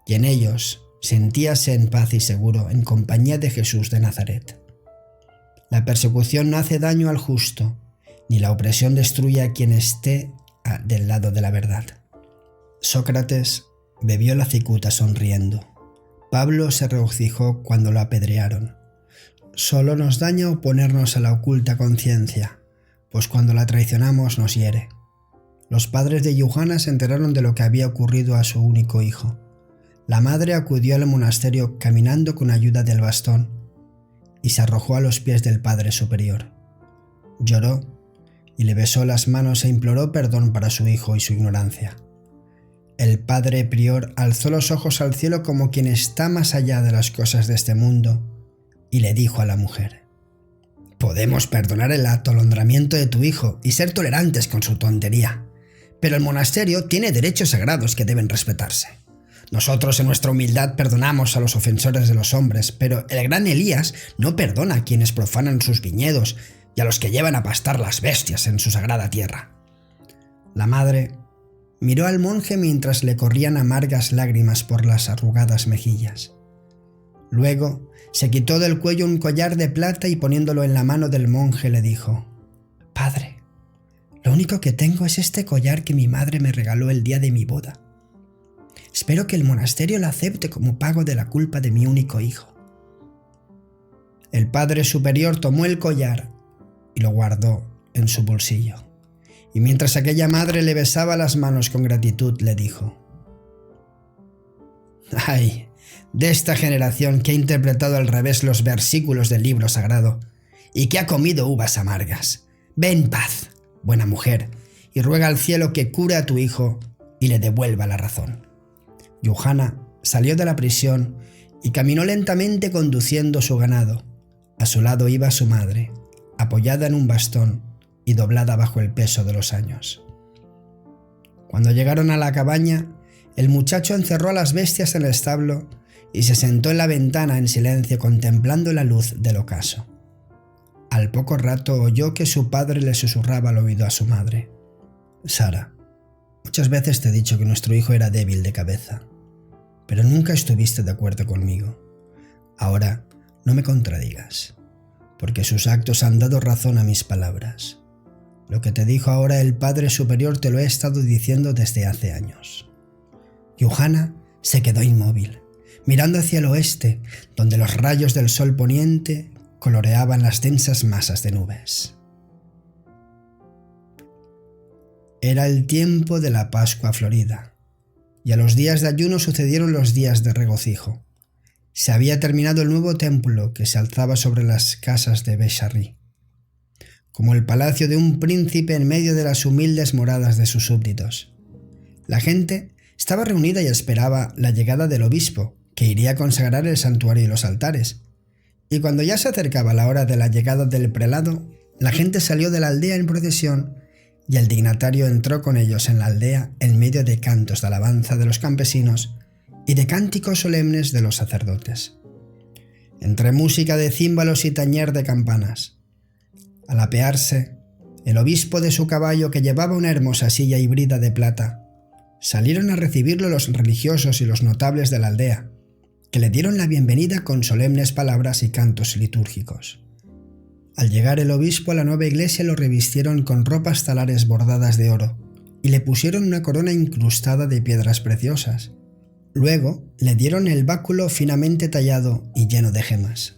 A: y en ellos sentíase en paz y seguro en compañía de Jesús de Nazaret. La persecución no hace daño al justo, ni la opresión destruye a quien esté del lado de la verdad. Sócrates bebió la cicuta sonriendo. Pablo se regocijó cuando lo apedrearon. Solo nos daña oponernos a la oculta conciencia, pues cuando la traicionamos nos hiere. Los padres de Yuhana se enteraron de lo que había ocurrido a su único hijo. La madre acudió al monasterio caminando con ayuda del bastón y se arrojó a los pies del Padre Superior. Lloró y le besó las manos e imploró perdón para su hijo y su ignorancia. El padre prior alzó los ojos al cielo como quien está más allá de las cosas de este mundo y le dijo a la mujer: «Podemos perdonar el atolondramiento de tu hijo y ser tolerantes con su tontería, pero el monasterio tiene derechos sagrados que deben respetarse. Nosotros en nuestra humildad perdonamos a los ofensores de los hombres, pero el gran Elías no perdona a quienes profanan sus viñedos y a los que llevan a pastar las bestias en su sagrada tierra». La madre miró al monje mientras le corrían amargas lágrimas por las arrugadas mejillas. Luego se quitó del cuello un collar de plata y poniéndolo en la mano del monje le dijo: «Padre, lo único que tengo es este collar que mi madre me regaló el día de mi boda. Espero que el monasterio lo acepte como pago de la culpa de mi único hijo». El padre superior tomó el collar y lo guardó en su bolsillo. Y mientras aquella madre le besaba las manos con gratitud, le dijo: «Ay, de esta generación que ha interpretado al revés los versículos del libro sagrado y que ha comido uvas amargas. Ve en paz, buena mujer, y ruega al cielo que cure a tu hijo y le devuelva la razón». Yuhana salió de la prisión y caminó lentamente conduciendo su ganado. A su lado iba su madre, apoyada en un bastón y doblada bajo el peso de los años. Cuando llegaron a la cabaña, el muchacho encerró a las bestias en el establo y se sentó en la ventana en silencio contemplando la luz del ocaso. Al poco rato oyó que su padre le susurraba al oído a su madre: «Sara, muchas veces te he dicho que nuestro hijo era débil de cabeza, pero nunca estuviste de acuerdo conmigo. Ahora no me contradigas, porque sus actos han dado razón a mis palabras. Lo que te dijo ahora el Padre Superior te lo he estado diciendo desde hace años». Yuhana se quedó inmóvil. mirando hacia el oeste, donde los rayos del sol poniente coloreaban las densas masas de nubes. Era el tiempo de la Pascua florida, y a los días de ayuno sucedieron los días de regocijo. Se había terminado el nuevo templo que se alzaba sobre las casas de Beth-Sharri, como el palacio de un príncipe en medio de las humildes moradas de sus súbditos. La gente estaba reunida y esperaba la llegada del obispo, que iría a consagrar el santuario y los altares. Y cuando ya se acercaba la hora de la llegada del prelado, la gente salió de la aldea en procesión y el dignatario entró con ellos en la aldea en medio de cantos de alabanza de los campesinos y de cánticos solemnes de los sacerdotes, entre música de címbalos y tañer de campanas. Al apearse, el obispo de su caballo, que llevaba una hermosa silla híbrida de plata, salieron a recibirlo los religiosos y los notables de la aldea, que le dieron la bienvenida con solemnes palabras y cantos litúrgicos. Al llegar el obispo a la nueva iglesia lo revistieron con ropas talares bordadas de oro y le pusieron una corona incrustada de piedras preciosas. Luego le dieron el báculo finamente tallado y lleno de gemas.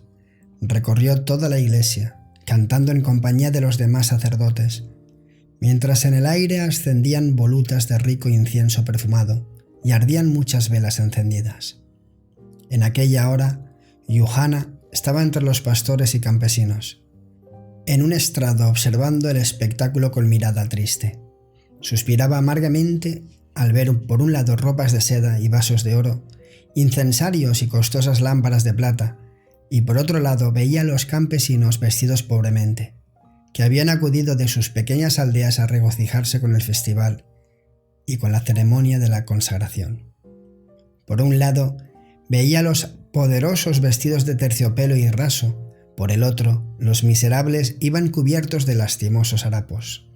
A: Recorrió toda la iglesia, cantando en compañía de los demás sacerdotes, mientras en el aire ascendían volutas de rico incienso perfumado y ardían muchas velas encendidas. En aquella hora, Yuhana estaba entre los pastores y campesinos, en un estrado observando el espectáculo con mirada triste. Suspiraba amargamente al ver por un lado ropas de seda y vasos de oro, incensarios y costosas lámparas de plata, y por otro lado veía a los campesinos vestidos pobremente, que habían acudido de sus pequeñas aldeas a regocijarse con el festival y con la ceremonia de la consagración. Por un lado veía a los poderosos vestidos de terciopelo y raso, por el otro, los miserables iban cubiertos de lastimosos harapos.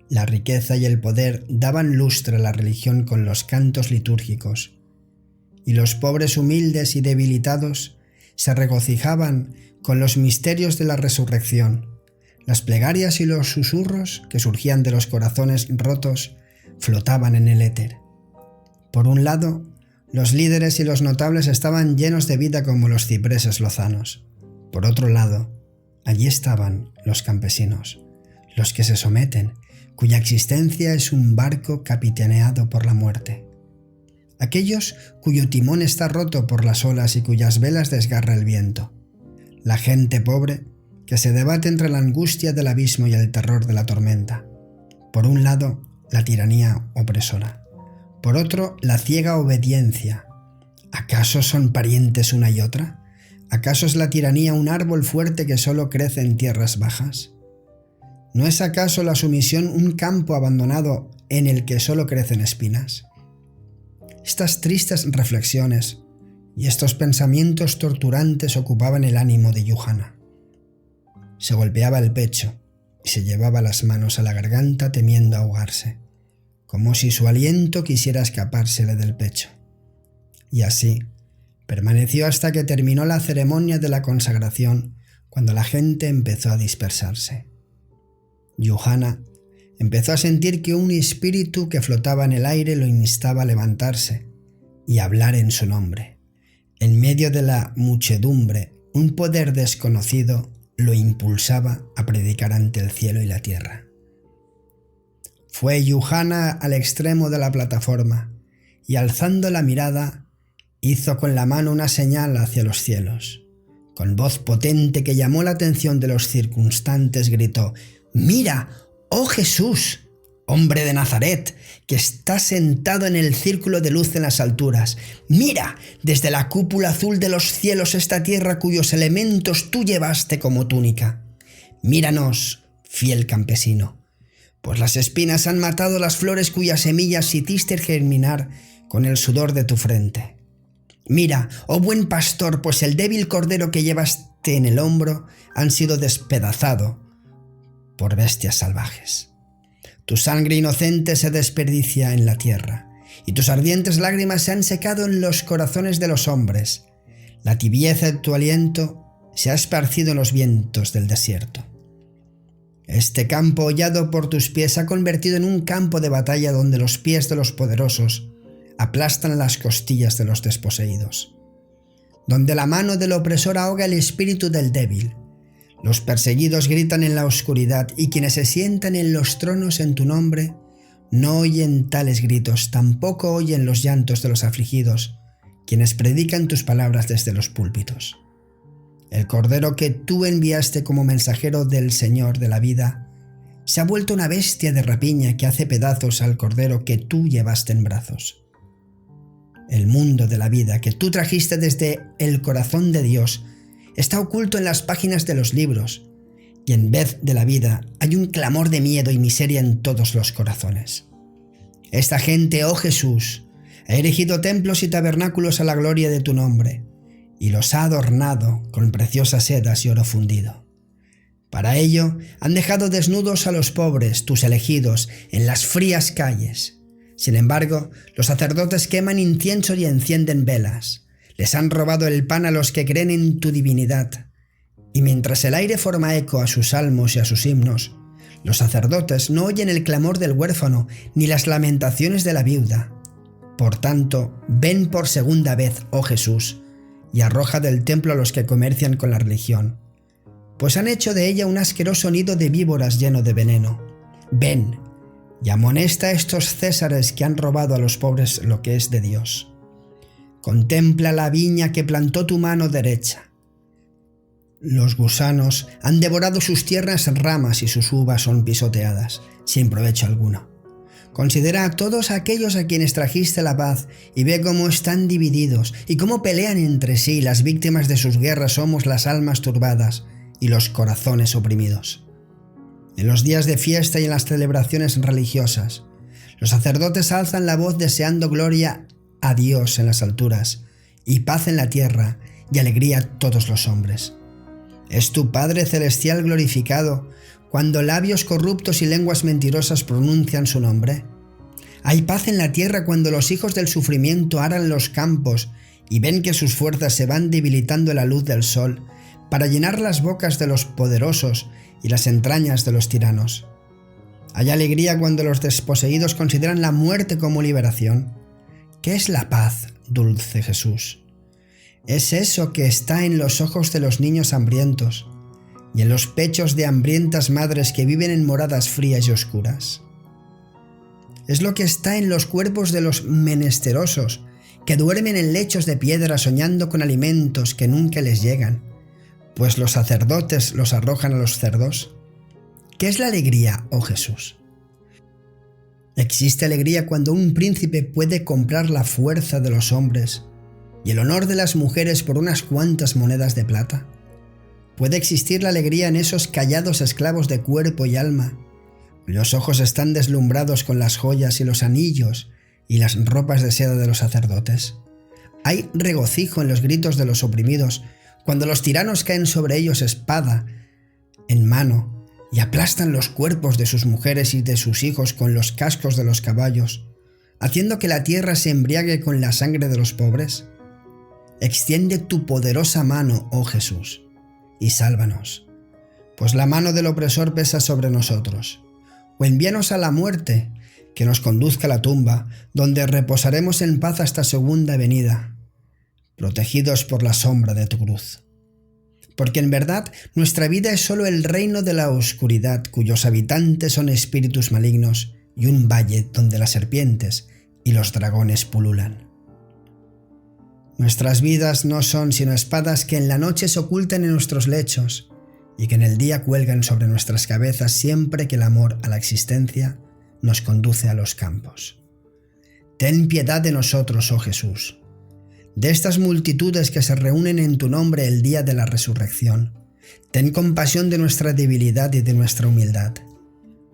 A: La riqueza y el poder daban lustre a la religión con los cantos litúrgicos, y los pobres humildes y debilitados se regocijaban con los misterios de la resurrección. Las plegarias y los susurros que surgían de los corazones rotos flotaban en el éter. Por un lado, los líderes y los notables estaban llenos de vida como los cipreses lozanos. Por otro lado, allí estaban los campesinos, los que se someten, cuya existencia es un barco capitaneado por la muerte. Aquellos cuyo timón está roto por las olas y cuyas velas desgarra el viento. La gente pobre que se debate entre la angustia del abismo y el terror de la tormenta. Por un lado, la tiranía opresora. Por otro, la ciega obediencia. ¿Acaso son parientes una y otra? ¿Acaso es la tiranía un árbol fuerte que solo crece en tierras bajas? ¿No es acaso la sumisión un campo abandonado en el que solo crecen espinas? Estas tristes reflexiones y estos pensamientos torturantes ocupaban el ánimo de Yuhana. Se golpeaba el pecho y se llevaba las manos a la garganta temiendo ahogarse, como si su aliento quisiera escapársele del pecho. Y así permaneció hasta que terminó la ceremonia de la consagración, cuando la gente empezó a dispersarse. Yuhana empezó a sentir que un espíritu que flotaba en el aire lo instaba a levantarse y a hablar en su nombre. En medio de la muchedumbre, un poder desconocido lo impulsaba a predicar ante el cielo y la tierra. Fue Yuhana al extremo de la plataforma y, alzando la mirada, hizo con la mano una señal hacia los cielos. Con voz potente que llamó la atención de los circunstantes, gritó: «¡Mira, oh Jesús, hombre de Nazaret, que está sentado en el círculo de luz en las alturas! Mira, desde la cúpula azul de los cielos esta tierra cuyos elementos tú llevaste como túnica. Míranos, fiel campesino, pues las espinas han matado las flores cuyas semillas hiciste germinar con el sudor de tu frente. Mira, oh buen pastor, pues el débil cordero que llevaste en el hombro han sido despedazado por bestias salvajes. Tu sangre inocente se desperdicia en la tierra, y tus ardientes lágrimas se han secado en los corazones de los hombres. La tibieza de tu aliento se ha esparcido en los vientos del desierto. Este campo hollado por tus pies se ha convertido en un campo de batalla donde los pies de los poderosos aplastan las costillas de los desposeídos. donde la mano del opresor ahoga el espíritu del débil. Los perseguidos gritan en la oscuridad y quienes se sientan en los tronos en tu nombre no oyen tales gritos, tampoco oyen los llantos de los afligidos, quienes predican tus palabras desde los púlpitos. El Cordero que tú enviaste como mensajero del Señor de la vida se ha vuelto una bestia de rapiña que hace pedazos al Cordero que tú llevaste en brazos. El mundo de la vida que tú trajiste desde el corazón de Dios está oculto en las páginas de los libros, y en vez de la vida hay un clamor de miedo y miseria en todos los corazones. Esta gente, oh Jesús, ha erigido templos y tabernáculos a la gloria de tu nombre, y los ha adornado con preciosas sedas y oro fundido. Para ello han dejado desnudos a los pobres, tus elegidos, en las frías calles. Sin embargo, los sacerdotes queman incienso y encienden velas. Les han robado el pan a los que creen en tu divinidad. Y mientras el aire forma eco a sus salmos y a sus himnos, los sacerdotes no oyen el clamor del huérfano ni las lamentaciones de la viuda. Por tanto, ven por segunda vez, oh Jesús, y arroja del templo a los que comercian con la religión, pues han hecho de ella un asqueroso nido de víboras lleno de veneno. Ven, y amonesta a estos césares que han robado a los pobres lo que es de Dios. Contempla la viña que plantó tu mano derecha. Los gusanos han devorado sus tiernas ramas y sus uvas son pisoteadas, sin provecho alguno. Considera a todos aquellos a quienes trajiste la paz y ve cómo están divididos y cómo pelean entre sí. Las víctimas de sus guerras somos las almas turbadas y los corazones oprimidos. En los días de fiesta y en las celebraciones religiosas, los sacerdotes alzan la voz deseando gloria a Dios en las alturas y paz en la tierra y alegría a todos los hombres. Es tu Padre Celestial glorificado cuando labios corruptos y lenguas mentirosas pronuncian su nombre. Hay paz en la tierra cuando los hijos del sufrimiento aran los campos y ven que sus fuerzas se van debilitando en la luz del sol para llenar las bocas de los poderosos y las entrañas de los tiranos. Hay alegría cuando los desposeídos consideran la muerte como liberación. ¿Qué es la paz, dulce Jesús? Es eso que está en los ojos de los niños hambrientos y en los pechos de hambrientas madres que viven en moradas frías y oscuras. Es lo que está en los cuerpos de los menesterosos que duermen en lechos de piedra soñando con alimentos que nunca les llegan, pues los sacerdotes los arrojan a los cerdos. ¿Qué es la alegría, oh Jesús? Existe alegría cuando un príncipe puede comprar la fuerza de los hombres y el honor de las mujeres por unas cuantas monedas de plata. Puede existir la alegría en esos callados esclavos de cuerpo y alma, cuyos ojos están deslumbrados con las joyas y los anillos y las ropas de seda de los sacerdotes. Hay regocijo en los gritos de los oprimidos cuando los tiranos caen sobre ellos espada en mano y aplastan los cuerpos de sus mujeres y de sus hijos con los cascos de los caballos, haciendo que la tierra se embriague con la sangre de los pobres. Extiende tu poderosa mano, oh Jesús, y sálvanos, pues la mano del opresor pesa sobre nosotros. O envíanos a la muerte, que nos conduzca a la tumba, donde reposaremos en paz hasta segunda venida, protegidos por la sombra de tu cruz. Porque en verdad nuestra vida es solo el reino de la oscuridad, cuyos habitantes son espíritus malignos y un valle donde las serpientes y los dragones pululan. Nuestras vidas no son sino espadas que en la noche se ocultan en nuestros lechos y que en el día cuelgan sobre nuestras cabezas siempre que el amor a la existencia nos conduce a los campos. Ten piedad de nosotros, oh Jesús, de estas multitudes que se reúnen en tu nombre el día de la resurrección. Ten compasión de nuestra debilidad y de nuestra humildad.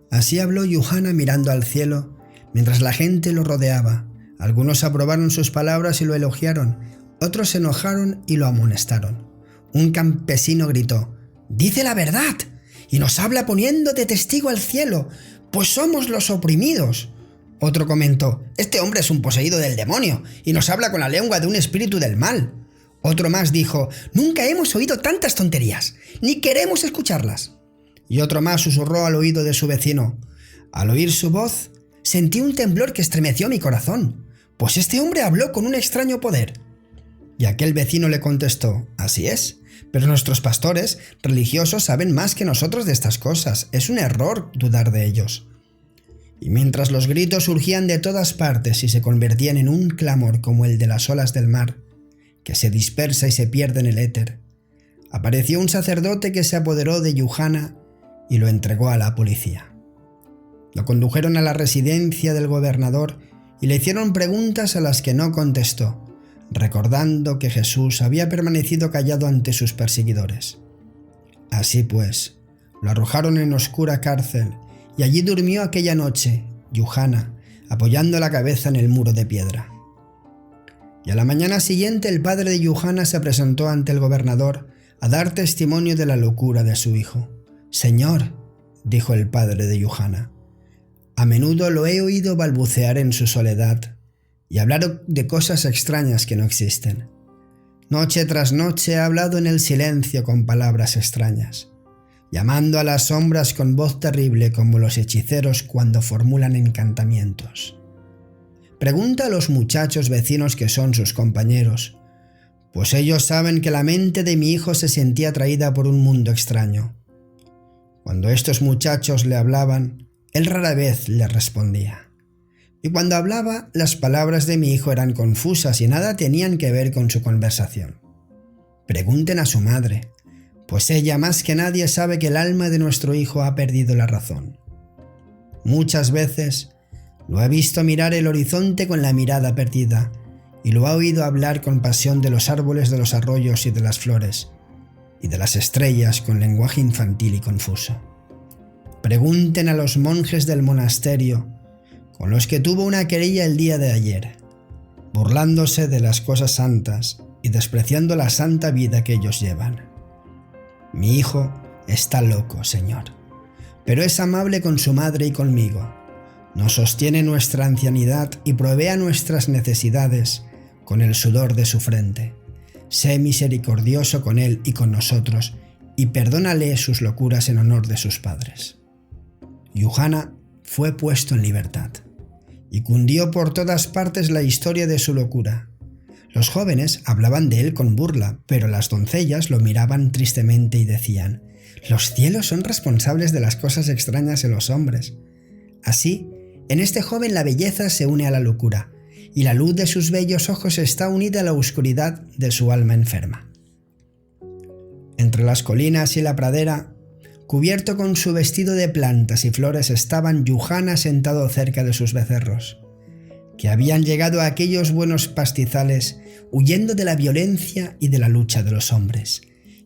A: Así habló Yuhana mirando al cielo, mientras la gente lo rodeaba. Algunos aprobaron sus palabras y lo elogiaron, otros se enojaron y lo amonestaron. Un campesino gritó: «Dice la verdad, y nos habla poniendo de testigo al cielo, pues somos los oprimidos». Otro comentó: «Este hombre es un poseído del demonio, y nos habla con la lengua de un espíritu del mal». Otro más dijo: «Nunca hemos oído tantas tonterías, ni queremos escucharlas». Y otro más susurró al oído de su vecino: «Al oír su voz, sentí un temblor que estremeció mi corazón, pues este hombre habló con un extraño poder». Y aquel vecino le contestó: «Así es, pero nuestros pastores religiosos saben más que nosotros de estas cosas. Es un error dudar de ellos». Y mientras los gritos surgían de todas partes y se convertían en un clamor como el de las olas del mar, que se dispersa y se pierde en el éter, apareció un sacerdote que se apoderó de Yuhana y lo entregó a la policía. Lo condujeron a la residencia del gobernador y le hicieron preguntas a las que no contestó, recordando que Jesús había permanecido callado ante sus perseguidores. Así pues, lo arrojaron en oscura cárcel y allí durmió aquella noche Yuhana, apoyando la cabeza en el muro de piedra. Y a la mañana siguiente el padre de Yuhana se presentó ante el gobernador a dar testimonio de la locura de su hijo. «Señor», dijo el padre de Yuhana, «a menudo lo he oído balbucear en su soledad y hablar de cosas extrañas que no existen. Noche tras noche ha hablado en el silencio con palabras extrañas, llamando a las sombras con voz terrible como los hechiceros cuando formulan encantamientos. Pregunta a los muchachos vecinos que son sus compañeros, pues ellos saben que la mente de mi hijo se sentía atraída por un mundo extraño. Cuando estos muchachos le hablaban, él rara vez les respondía. Y cuando hablaba, las palabras de mi hijo eran confusas y nada tenían que ver con su conversación. Pregunten a su madre, pues ella más que nadie sabe que el alma de nuestro hijo ha perdido la razón. Muchas veces lo ha visto mirar el horizonte con la mirada perdida y lo ha oído hablar con pasión de los árboles, de los arroyos y de las flores, y de las estrellas con lenguaje infantil y confuso. Pregunten a los monjes del monasterio con los que tuvo una querella el día de ayer, burlándose de las cosas santas y despreciando la santa vida que ellos llevan. Mi hijo está loco, Señor, pero es amable con su madre y conmigo. Nos sostiene nuestra ancianidad y provee a nuestras necesidades con el sudor de su frente. Sé misericordioso con él y con nosotros, y perdónale sus locuras en honor de sus padres». Yuhana fue puesto en libertad, y cundió por todas partes la historia de su locura. Los jóvenes hablaban de él con burla, pero las doncellas lo miraban tristemente y decían: «Los cielos son responsables de las cosas extrañas en los hombres». Así, en este joven la belleza se une a la locura, y la luz de sus bellos ojos está unida a la oscuridad de su alma enferma. Entre las colinas y la pradera, cubierto con su vestido de plantas y flores, estaban Yuhana sentado cerca de sus becerros, que habían llegado a aquellos buenos pastizales huyendo de la violencia y de la lucha de los hombres.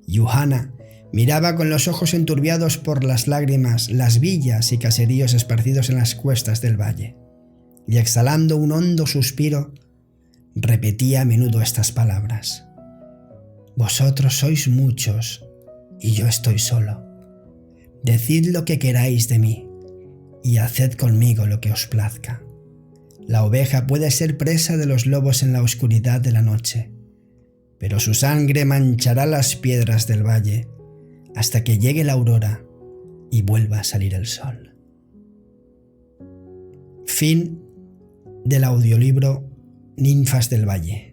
A: Yuhana miraba con los ojos enturbiados por las lágrimas las villas y caseríos esparcidos en las cuestas del valle, y exhalando un hondo suspiro, repetía a menudo estas palabras: «Vosotros sois muchos y yo estoy solo. Decid lo que queráis de mí y haced conmigo lo que os plazca. La oveja puede ser presa de los lobos en la oscuridad de la noche, pero su sangre manchará las piedras del valle hasta que llegue la aurora y vuelva a salir el sol». Fin del audiolibro Ninfas del Valle.